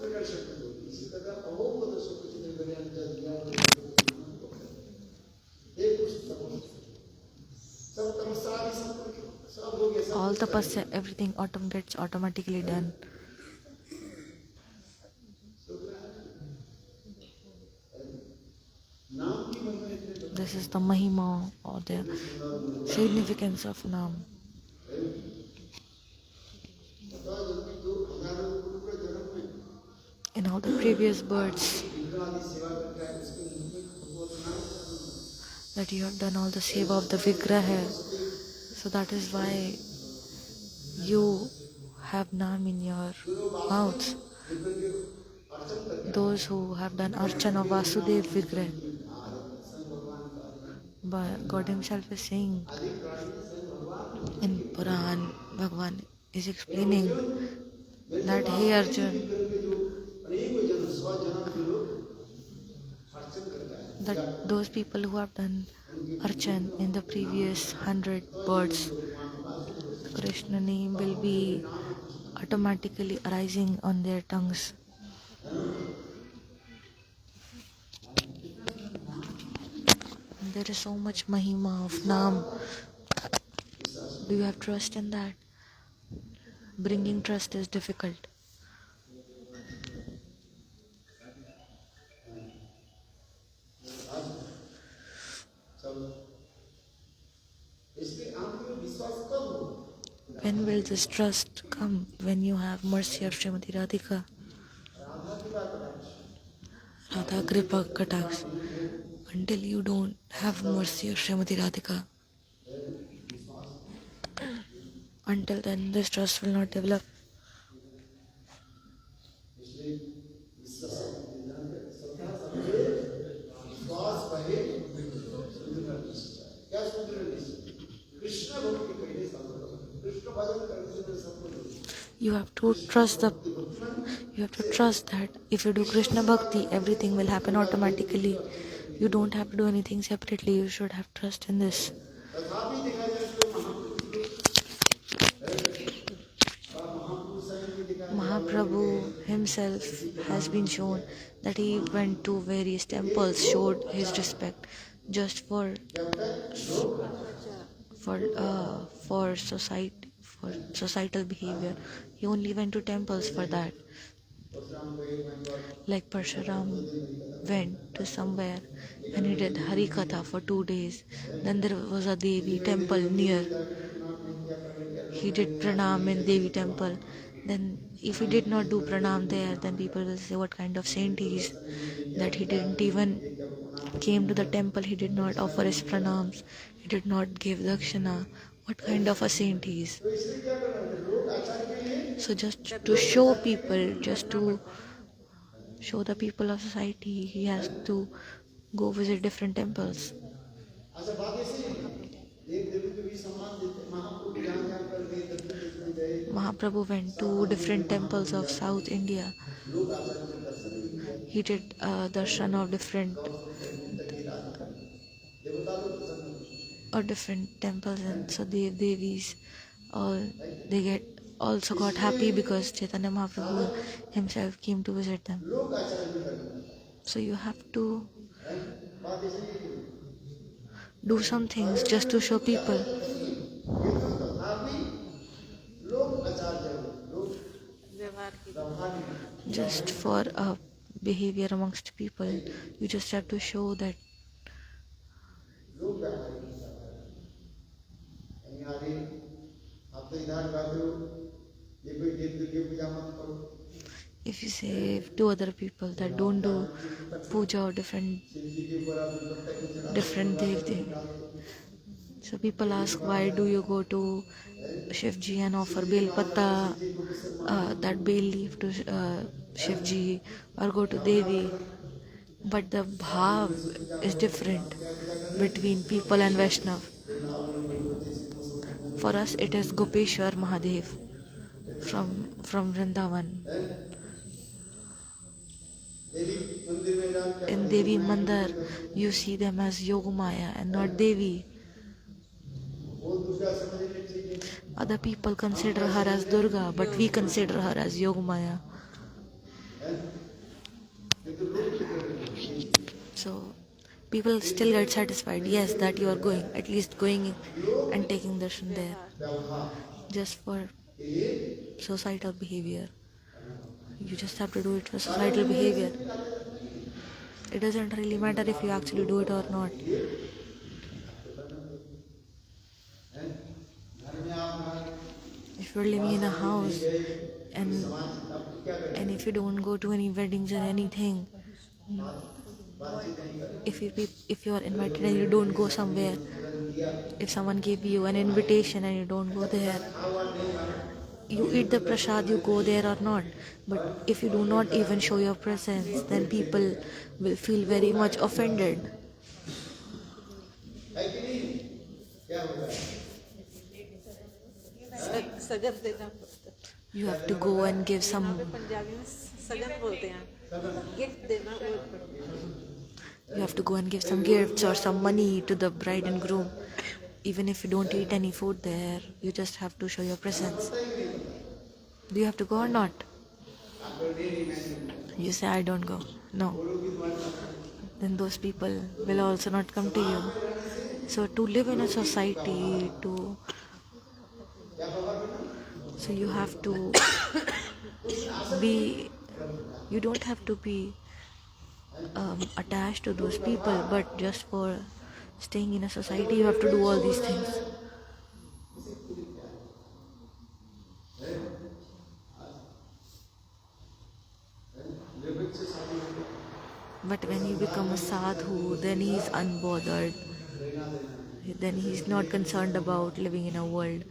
All tapasya, everything gets automatically done. This is the Mahima or the significance of Naam. In all the previous births, that you have done all the seva of the Vigraha, so that is why you have Naam in your mouth. Those who have done Archana Vasudev Vigraha, but God Himself is saying in Puran, Bhagavan is explaining that, hey Arjun, that those people who have done Archan in the previous 100 births, Krishna name will be automatically arising on their tongues. There is so much Mahima of Naam. Do you have trust in that? Bringing trust is difficult. When will this trust come? When you have mercy of Srimati Radhika, Radha Kripa Kataks. Until you don't have mercy of Srimati Radhika, until then this trust will not develop. You have to trust that if you do Krishna Bhakti, everything will happen automatically. You don't have to do anything separately. You should have trust in this. तथापि देखा जाए तो महापुरुष लोग Mahaprabhu himself has been shown that he went to various temples, showed his respect just for society, for societal behavior. He only went to temples for that. Like Parshuram went to somewhere and he did Hari-katha for 2 days. Then there was a Devi temple near. He did pranam in Devi temple. Then if he did not do pranam there, then people will say what kind of saint he is, that he didn't even came to the temple, he did not offer his pranams, he did not give dakshina. What kind of a saint he is? So just to show people, just to show the people of society, he has to go visit different temples. अच्छा बात ऐसी है देव देवी को भी सम्मान देते महाप्रभु जहाँ जहाँ पर गए दक्षिण देश में गए Mahaprabhu went to different temples of South India. लोग आचार्य के दर्शन किए He did darshan of different देवता लोग प्रसन्न temples, and so Devis, all they get also got happy because Chaitanya Mahaprabhu himself came to visit them. लोग आचार्य में करना So you have to बात ऐसी है कि do some things just to show people, ये तो तथापि लोग आचार्य लोग व्यवहार की व्यवहार just for behavior amongst people. You just have to show that लोग व्यवहार यानी आप तो इधर गाते हो ये कोई देव दुर्गे पूजा मत करो if you say to other people that don't do puja or different dev. So people ask, why do you go to Shivji and offer bel patta, that bel leaf to Shivji, or go to Devi? But the bhav is different between people and Vaishnav. For us it is Gopeshwar Mahadev from Vrindavan. In Devi Mandir, you see them as Yogamaya and not Devi. Other people consider her as Durga, but we consider her as Yogamaya. So people still get satisfied, yes, that you are going, at least going and taking darshan there, just for societal behavior. You just have to do it for societal behavior. It doesn't really matter if you actually do it or not. If you're living in a house and if you don't go to any weddings or anything, if you are invited and you don't go somewhere, if someone gave you an invitation and you don't go there, you eat the prasad, you go there or not. But if you do not even show your presence, then people will feel very much offended. सगन देना पड़ता है। You have to go and give यहाँ some, पे पंजाबी में सगन बोलते हैं, गिफ्ट देना वो पड़ता है। you have to go and give some gifts or some money to the bride and groom. Even if you don't eat any food there, you just have to show your presence. Do you have to go or not? You say, I don't go. No. Then those people will also not come to you. So to live in a society, so you have to be, you don't have to be attached to those people, but just for staying in a society, you have to do all these things. But when you become a sadhu, then he is unbothered. Then he is not concerned about living in a world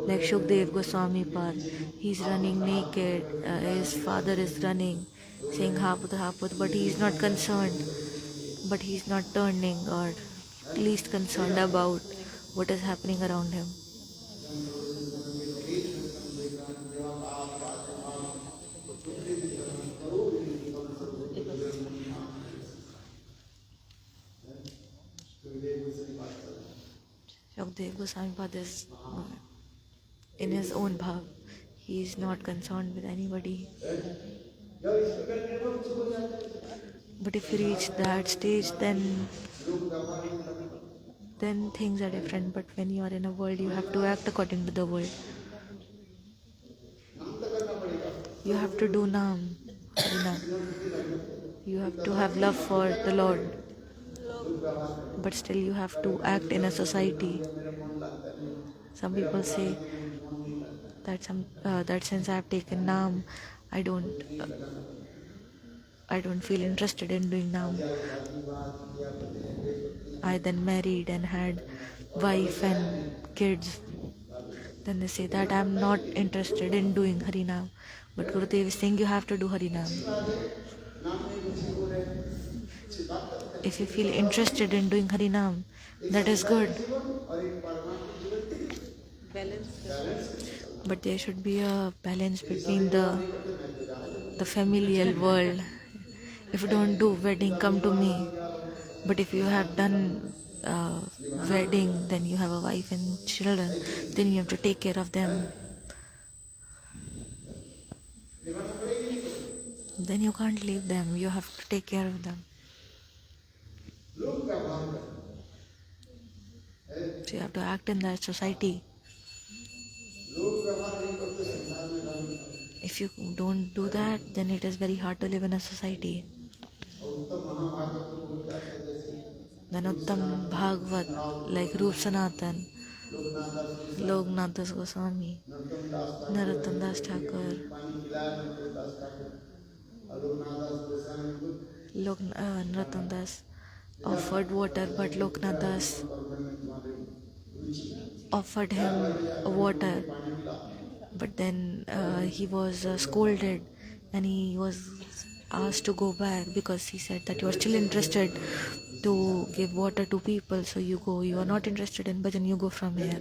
like Shukdev Goswami Pad. He is running naked. His father is running, saying Haput Haput, but he is not concerned. But he is not turning or least concerned about what is happening around him. Shukdev Goswami Pad is in his own bhav. He is not concerned with anybody. जब इस प्रकार निर्भर हो जाता है But if you reach that stage, लोग व्यापार नहीं करना then things are different. But when you are in a world, you have to act according to the world. नाम तो करना पड़ेगा You have to do Naam, Harinam. You have to have love for the Lord. But still you have to act in a society. Some people say that since I have taken Naam, I don't feel interested in doing Naam. I then married and had wife and kids. Then they say that I'm not interested in doing Harinam. But Gurudev is saying you have to do Harinam. If you feel interested in doing Harinam, that is good. Balance But there should be a balance between the familial world. If you don't do wedding, come to me. But if you have done wedding, then you have a wife and children, then you have to take care of them. Then you can't leave them. You have to take care of them. लोग व्यापार करते So you have to act in that society. लोग व्यापार नहीं करते संसार में रहने If you don't do that, then it is very hard to live in a society. और उत्तम महाभारत को बोल जाते हैं जैसे Then Uttam Bhagavad, like Rup Sanatan, Loknath Das Goswami, Narottam Das Thakur, पानी खिलाया नरोत्तम दास ठाकुर और लोकनाथ दास गोस्वामी को Narottam Das offered water, but Loknath Das offered him water. But then he was scolded and he was asked to go back because he said that you are still interested to give water to people, so you go. You are not interested in bhajan, you go from here.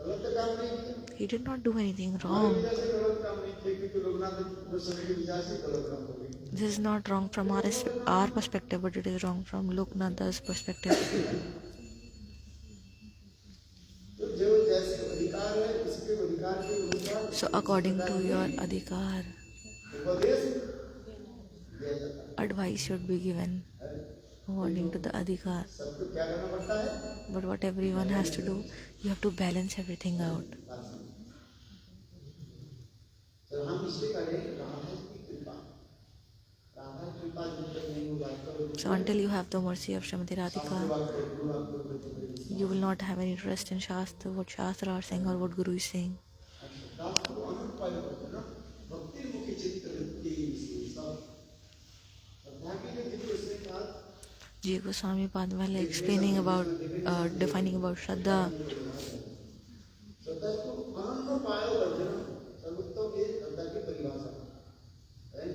गलत काम नहीं किया He did not do anything हमारी wrong. वजह से गलत काम नहीं किया क्योंकि लोकनाथ गोस्वामी की वजह से गलत काम हो गई This is not wrong from our perspective, but it is wrong from Loknath's perspective. तो जो जैसे अधिकार है उसके अधिकार के अनुसार So according to your adhikar, उपदेश दिया जाता है advice should be given according to the adhikar. सबको क्या करना पड़ता है But what everyone has to do, you have to balance everything out. तो हम इसलिए करें राधा की कृपा राधा कृपा जब तक नहीं होगा तो So until you have the mercy of Srimati Radhika, you will not have any trust in Shastra, what Shastra are saying or what Guru is saying. भक्ति मुखी चित्त वृत्ति सब श्रद्धा के लिए जिनको इसने कहा Ji Goswami Padwala explaining about, defining about Shraddha. श्रद्धा को अनन्य पायो वर्जन सर्वोत्तम ये श्रद्धा की परिभाषा है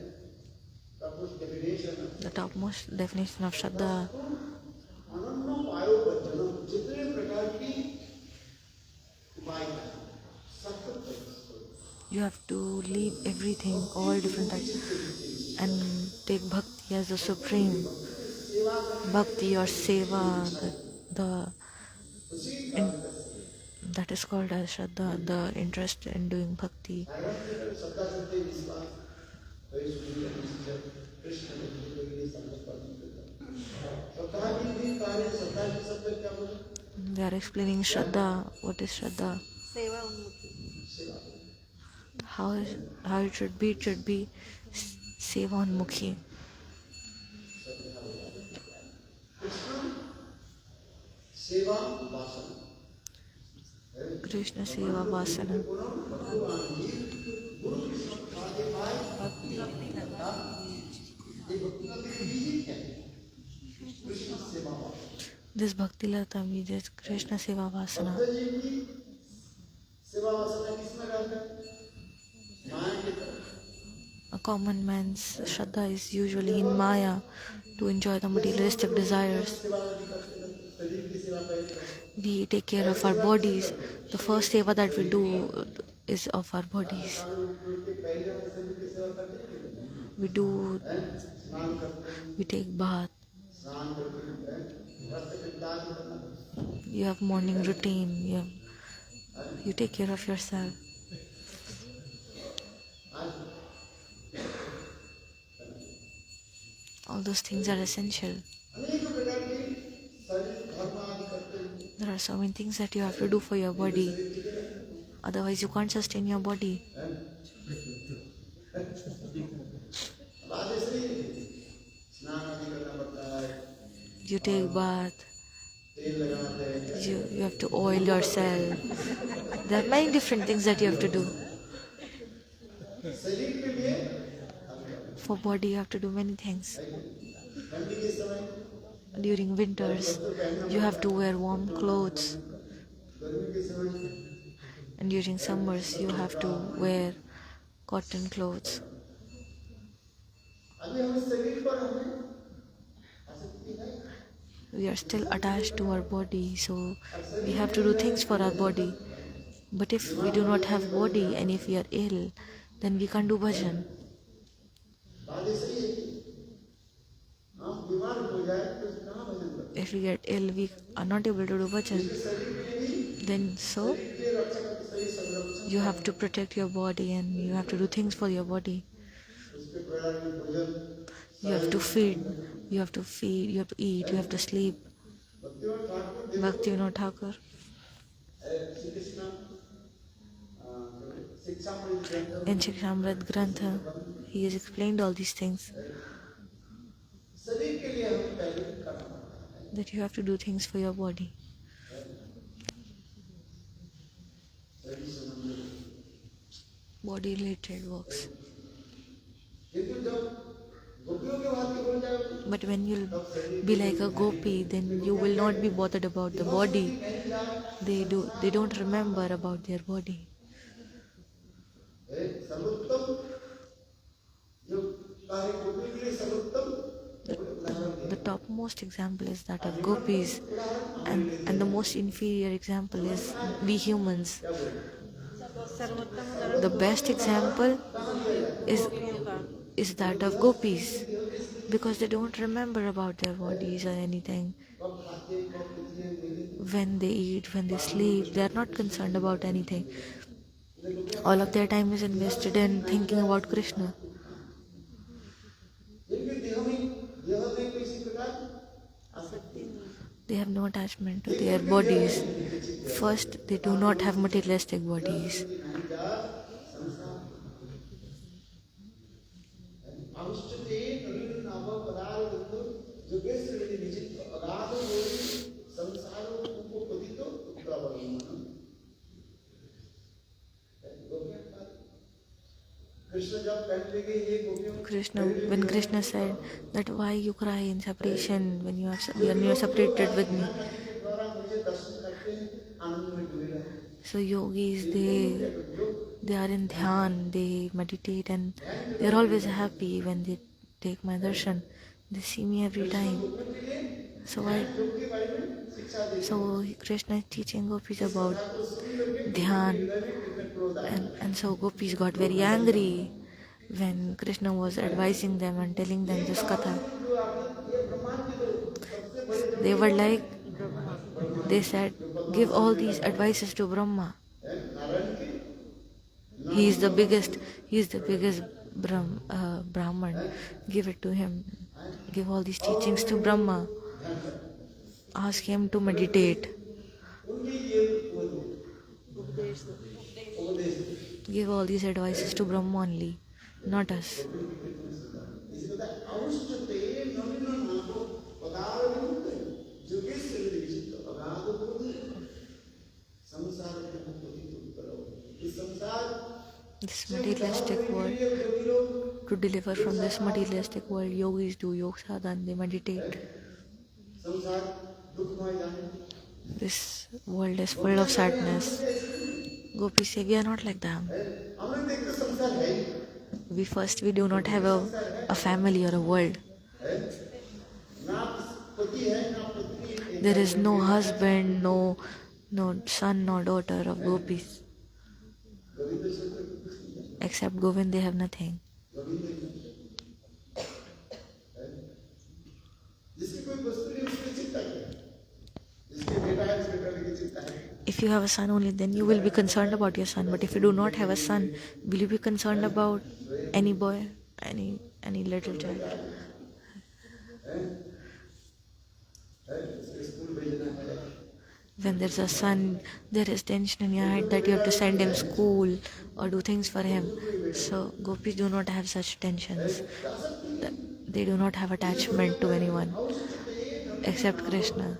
का कुछ definition The topmost definition of Shraddha, अनन्य पायो वर्जन जितने प्रकार की उपाय हैं सब you have to leave everything, all different types, and take bhakti as the supreme. Bhakti or seva, that is called as Shraddha, the interest in doing bhakti. श्रद्धा सत्य विश्वास वही सुनिए कृष्ण भक्ति के लिए संकल्प श्रद्धा की कार्य श्रद्धा के शब्द क्या बोले They are explaining Shraddha. What is Shraddha? सेवा उन्मुखी How it should be? It should be Sevanmukhi. सेवा वासना Krishna Seva Vasana. This Bhakti Lata means is Krishna Seva Vasana. सेवा वासना किसमें रहता है माया की तरफ A common man's Shraddha is usually in Maya to enjoy the materialistic desires. सेवा नहीं करते शरीर की सेवा पहले करते We take care of our bodies. The first seva that we do is of our bodies. पहले हम शरीर की सेवा करते हैं We do, स्नान करते हैं we take bath, स्नान करते हैं You have morning routine. You take care of yourself. All those things are essential. There are so many things that you have to do for your body. Otherwise, you can't sustain your body. You take bath. You have to oil yourself. There are many different things that you have to do. For body, you have to do many things. During winters, you have to wear warm clothes. And during summers, you have to wear cotton clothes. We are still attached to our body, so we have to do things for our body. But if we do not have body and if we are ill, then we can't do bhajan. If we get ill, we are not able to do bhajan. Then so you have to protect your body and you have to do things for your body. You have to feed, you have to eat, you have to sleep. Bhaktivinoda Thakur. In Shikshamrit Grantha, he has explained all these things. That you have to do things for your body. Body related works. But when you'll be like a gopi, then you will not be bothered about the body. They don't remember about their body. The topmost example is that of gopis, and the most inferior example is we humans. The best example is that of gopis, because they don't remember about their bodies or anything. When they eat, when they sleep, they are not concerned about anything. All of their time is invested in thinking about Krishna. They have no attachment to their bodies. First, they do not have materialistic bodies. When Krishna said that why you cry in separation when you are separated with me. So yogis, they are in dhyan, they meditate, and they are always happy when they take my darshan. They see me every time. So Krishna is teaching gopis about dhyan, and so gopis got very angry when Krishna was advising them and telling them this katha. They were like, they said, give all these advices to Brahma. He is the biggest Brahman. Give it to him. Give all these teachings to Brahma. Ask him to meditate. Give all these advices to Brahma only, not us. This materialistic world, to deliver from this materialistic world, yogis do yoga sadhana, they meditate. This world is full of sadness. Gopis say, we are not like them. We do not have a family or a world. There is no husband, no son, no daughter of gopis. Except Govind, they have nothing. if you have a son only, then you will be concerned about your son. But if you do not have a son, will you be concerned about any boy, any little child? When there's a son, there is tension in your head that you have to send him school or do things for him. So gopis do not have such tensions. They do not have attachment to anyone except Krishna.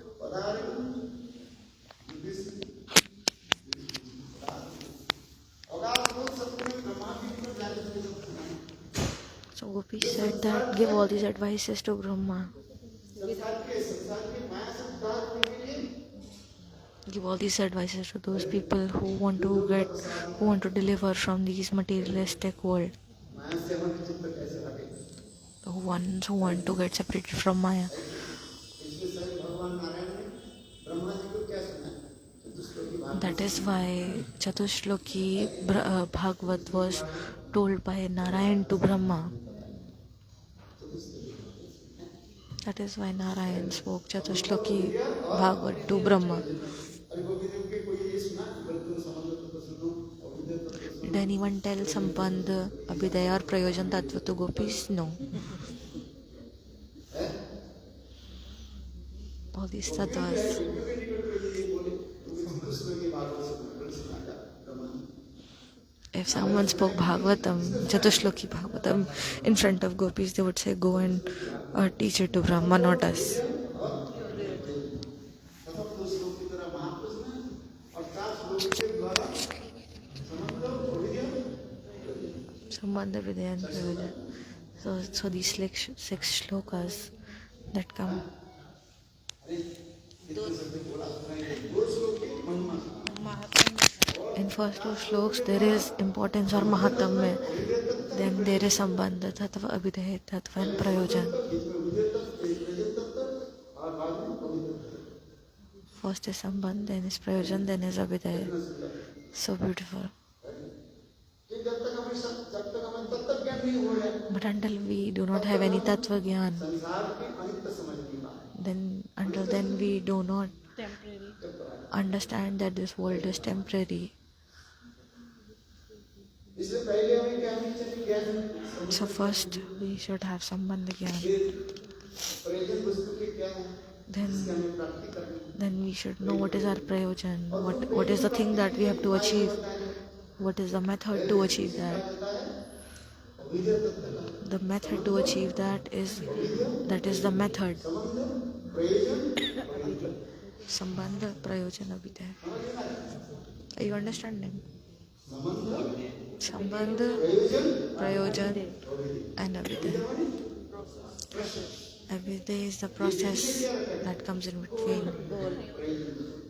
So Gopi said that give all these advices to Brahma. Give all these advices to those people who want to deliver from these materialistic world, who want to get separated from Maya. That is why Chatushloki Bhagavad was told by Narayan to Brahma. That is why Narayan spoke Chatushloki Bhagavad to Brahma. Did anyone tell Sambandh, Abhidaya or Prayojan Tattva to gopis? No. All these tattvas. If someone spoke Bhagavatam, Chatushloki Bhagavatam in front of gopis, they would say, go and teach it to Brahma, not us. Sambandha, Vidya and Prayojan. So these six shlokas that come. In first two shloks there is importance or mahatamya. Then there is Sambandha, Tattva, Abhidaya, Tattva and Prayojan. First is Sambandha, then is Prayojan, then is Abhidaya. So beautiful. But until we do not have any Tattva Gyan, until then we do not understand that this world is temporary. So first we should have Sambandha Gyan. Then we should know what is our Prayojan, what is the thing that we have to achieve, what is the method to achieve that. The method to achieve that is the method. Sambandha, Prayojan, Abhidaya. Are you understanding? Sambandha, Prayojan and Abhidaya. Abhidaya is the process that comes in between.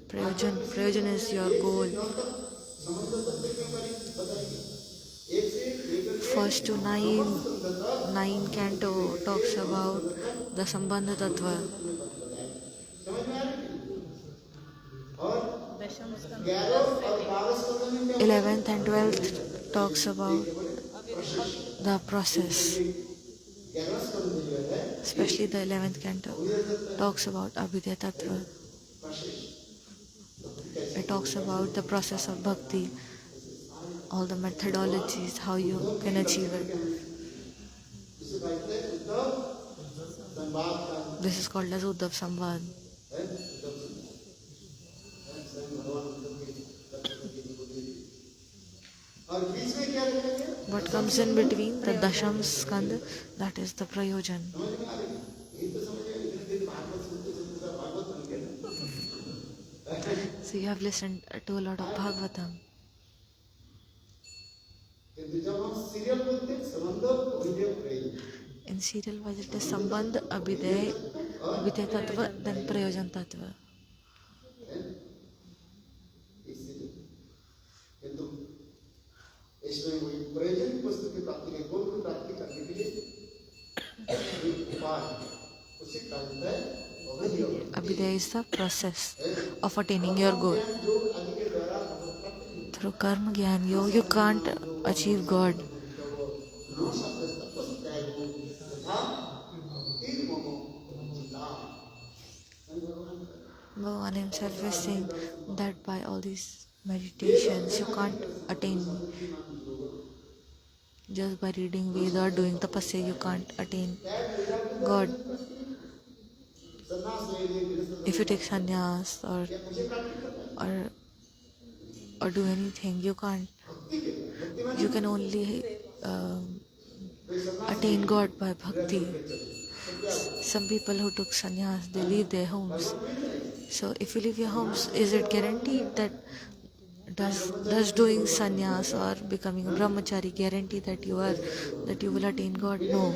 Prayojan is your goal. First to 9 canto talks about the Sambandha Tattva. 11th and 12th talks about the process. Especially the 11th canto talks about Abhidaya Tattva. It talks about the process of bhakti, all the methodologies, how you can achieve it. This is called as Uddhav Samvad. What comes in between, the Dasham Skandha, that is the Prayojan. So you have listened to a lot of Bhagavatam. In serial wise it is Sambandha, Abhidaya Tattva, then Prayojan Tattva. Abhidaya is the process of attaining your goal. Through karma gyan, you can't achieve God. Bhagavan himself is saying that by all these meditations you can't attain me. Just by reading Veda or doing tapasya you can't attain God. If you take sannyas or or do anything, you can't. You can only attain God by bhakti. Some people who took sannyas, they leave their homes. So if you leave your homes, is it guaranteed that does doing sannyas or becoming a brahmachari guarantee that you will attain God? No.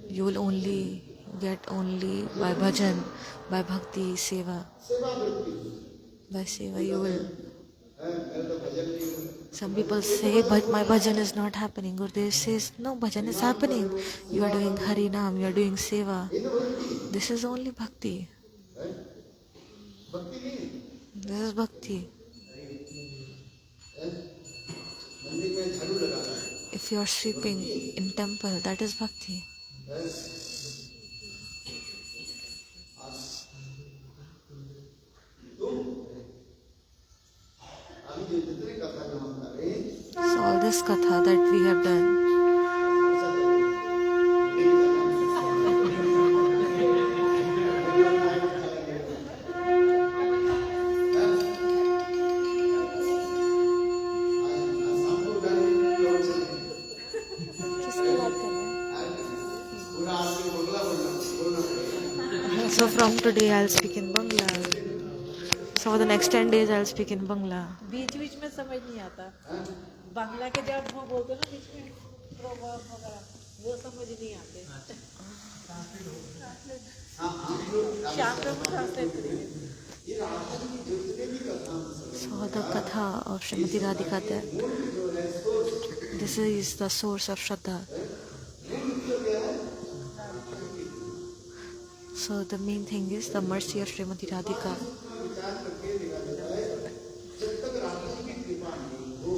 You will only get only by bhajan, by bhakti, seva. By seva you will. Some people say, but my bhajan is not happening. Gurudev says, no, bhajan is happening. You are doing Hari Nam, you are doing seva. This is only bhakti. This is bhakti. If you are sweeping in temple, that is bhakti. So all this katha that we have done, so from today I'll speak in Bangla. So for the next 10 days I'll speak in Bangla. बीच बीच में समझ नहीं आता बांग्ला के जब वो बोलते ना बीच में प्रोवर्ब वगैरह वो समझ नहीं आते शाम को ट्रांसलेट करेंगे So the katha of Srimati Radhika, this is the source of Shraddha. So the main thing is the mercy of Srimati Radhika.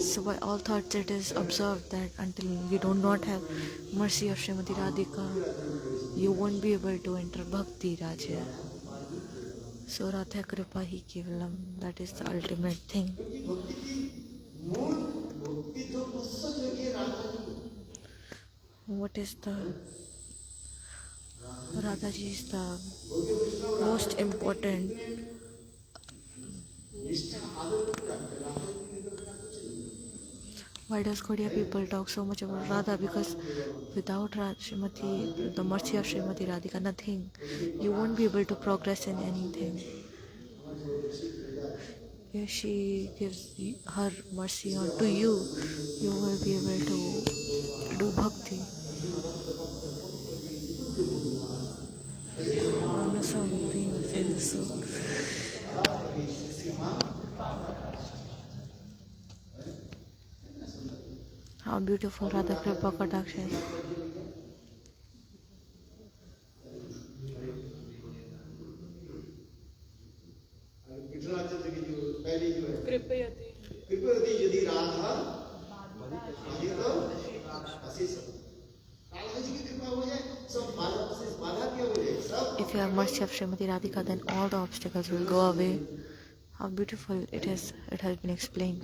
So by all thoughts it is observed that until you do not have mercy of Srimati Radhika, you won't be able to enter Bhakti Rajya. So Radha Kripa Hi Kevalam, that is the ultimate thing. What is the Radhaji is the most important. Why does Gaudiya people talk so much about Radha? Because without Srimati, the mercy of Srimati Radhika, nothing. You won't be able to progress in anything. If she gives her mercy onto you, you will be able to do bhakti. How beautiful Radha Kripa Kataksha is. If you have mercy of Srimati Radhika, then all the obstacles will go away. How beautiful it is! It has been explained.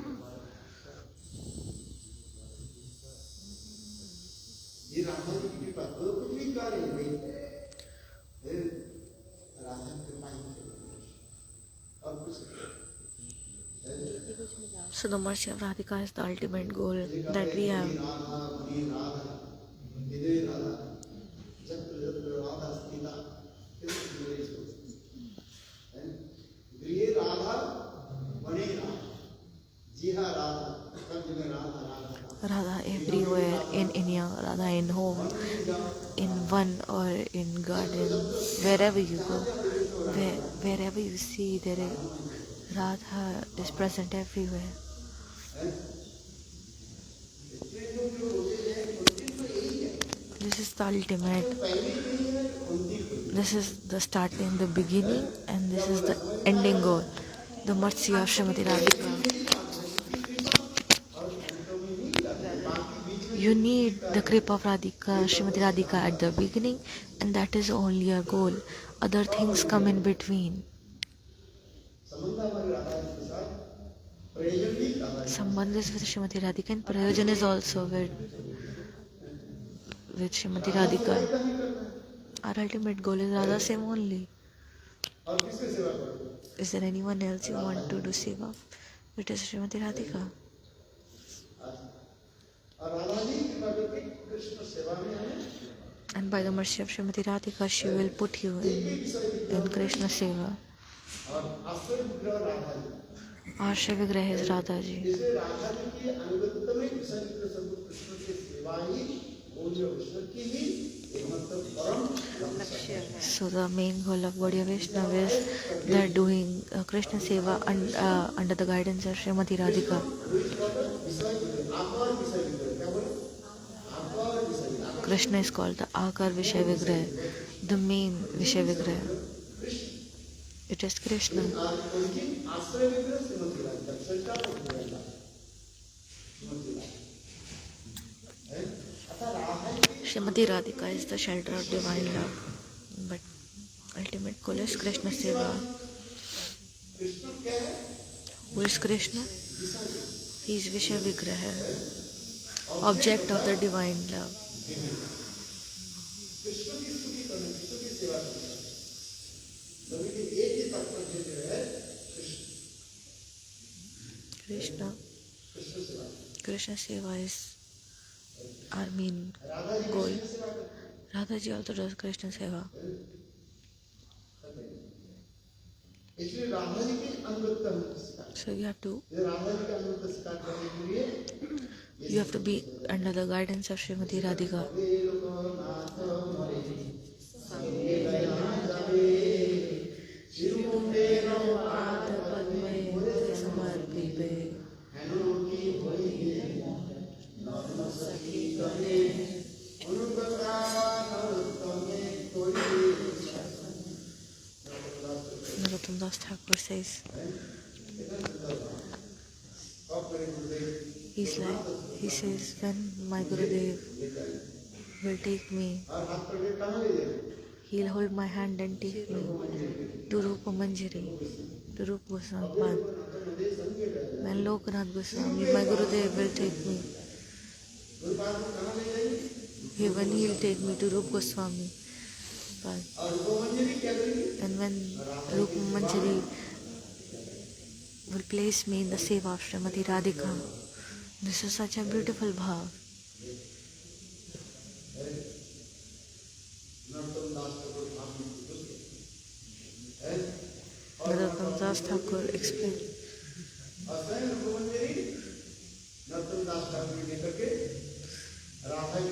So the mercy of Radhika is the ultimate goal that we have. Radha everywhere, in India, Radha in home, in one or in garden, wherever you go, wherever you see, there is Radha is present everywhere. This is the ultimate. This is the starting, the beginning, and this is the ending goal. The mercy of Srimati Radhika. You need the kripa of Radhika, Srimati Radhika at the beginning, and that is only your goal. Other things come in between. प्रयोजन भी कहा Sambandh is with Srimati Radhika and Prayojan is also with Srimati Radha सेवा Radhika. ही करना है Our ultimate goal is Radha same only. और किसकी सेवा करोगे Is there anyone else you want to do seva? It is Srimati Radhika. और राधा जी की प्रकृति कृष्ण सेवा में है And by the mercy of Srimati Radhika, she will put you in Krishna seva. और आश्रय विग्रह Radha ji Arsha Vigraha is Radha ji. इसलिए राधा जी की अनुगत्य में विषय स्वरूप कृष्ण की सेवा ही गौड़ीय वैष्णव की ही एकमात्र परम लक्ष्य है So the main goal of Gaudiya Vaishnava is they are doing Krishna seva under the guidance of Srimati Radhika. Krishna is called the Akar Vishay Vigraha, the main Vishay Vigraha. It is Krishna. Srimati Radhika is the shelter of divine love, but ultimate goal is Krishna seva. Who is Krishna? He is Vishay Vigraha, object of the divine love. Krishna seva is our main goal. Radha ji also does Krishna seva. So you have to be under the guidance of Srimati Radhika. Narottam Das Thakur says, he says, when my Gurudev will take me, he'll hold my hand and take me to Rupa Manjari, to Rupa Goswami Pad. When Lokanath Goswami, my Gurudev will take me, when he'll take me to Rupa Goswami Pad. And when Rupa Manjari will place me in the seva of Srimati Radhika, this is such a beautiful bhav. Narottam Das Thakur explained.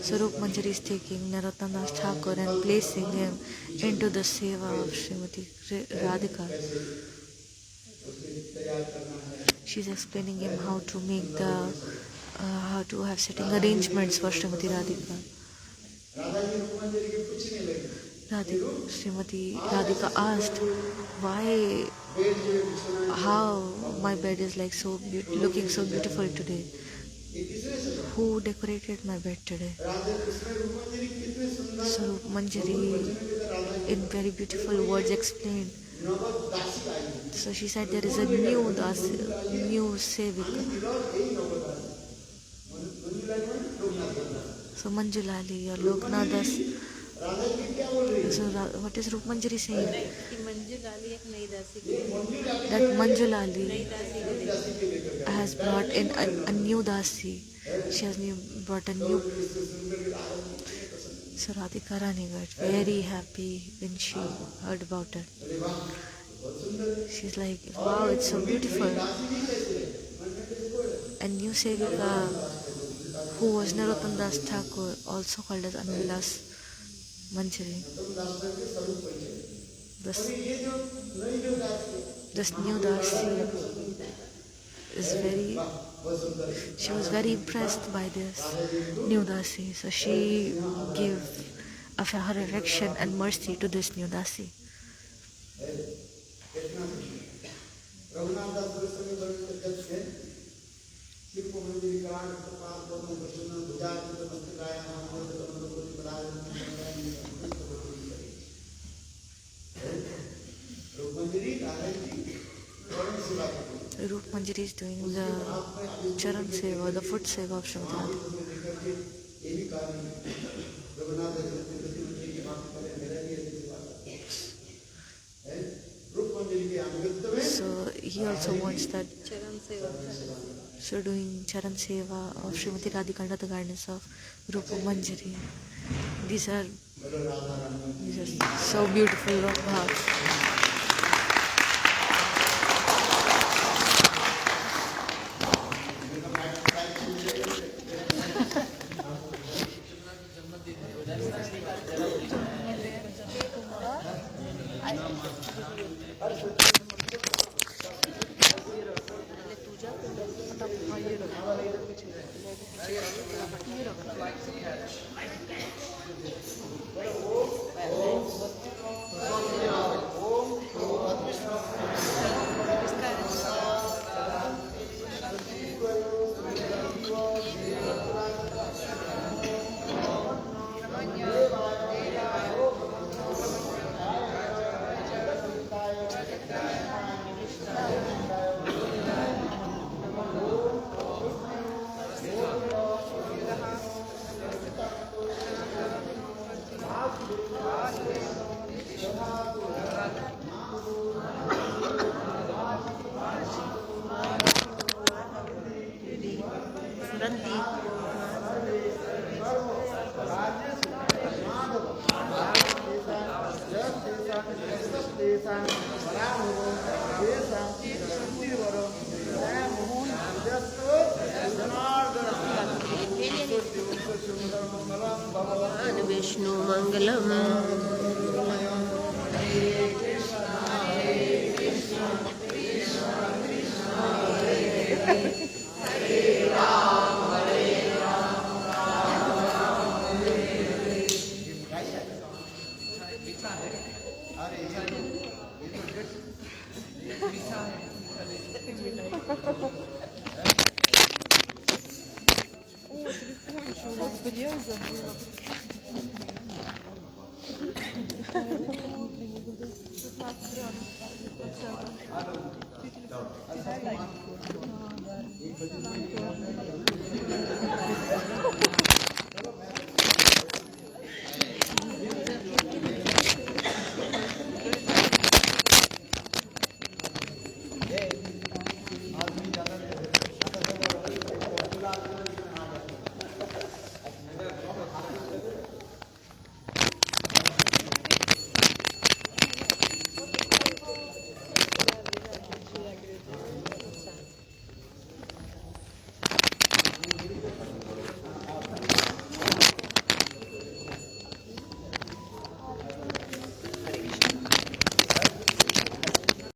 So Rupa Manjari is taking Narottam Das Thakur and placing him into the seva of Srimati Radhika. She's explaining him how to make how to have sitting arrangements for Srimati Radhika. Srimati Radhika asked, how my bed is like looking so beautiful today. Who decorated my bed today? So Manjari in very beautiful words explained. So she said there is a new sevika. So Manjulali or Loknath Das. So what is Rup Manjari saying? That Manjulali has brought in a new dasi. She has brought a new. So Radhika Rani got very happy when she heard about it. She's like, wow, it's so beautiful. And new sevika, who was Narottam Das Thakur, also called as Anuvilas Manjari. This new dasi she was very impressed by this new dasi. So she gave her affection and mercy to this new dasi. Roop Manjari is doing the Charan Seva, the foot seva of Srimati Radhika. ये भी कारण है रघुनाथ जी की बात करें मेरा भी ऐसी बात है रूप मंजरी के अनुगत्य में So he also wants that. So doing Charan Seva of Srimati Radhika under the guidance of Rupa Manjari. These are so beautiful bhavs. Vishnu Mangalam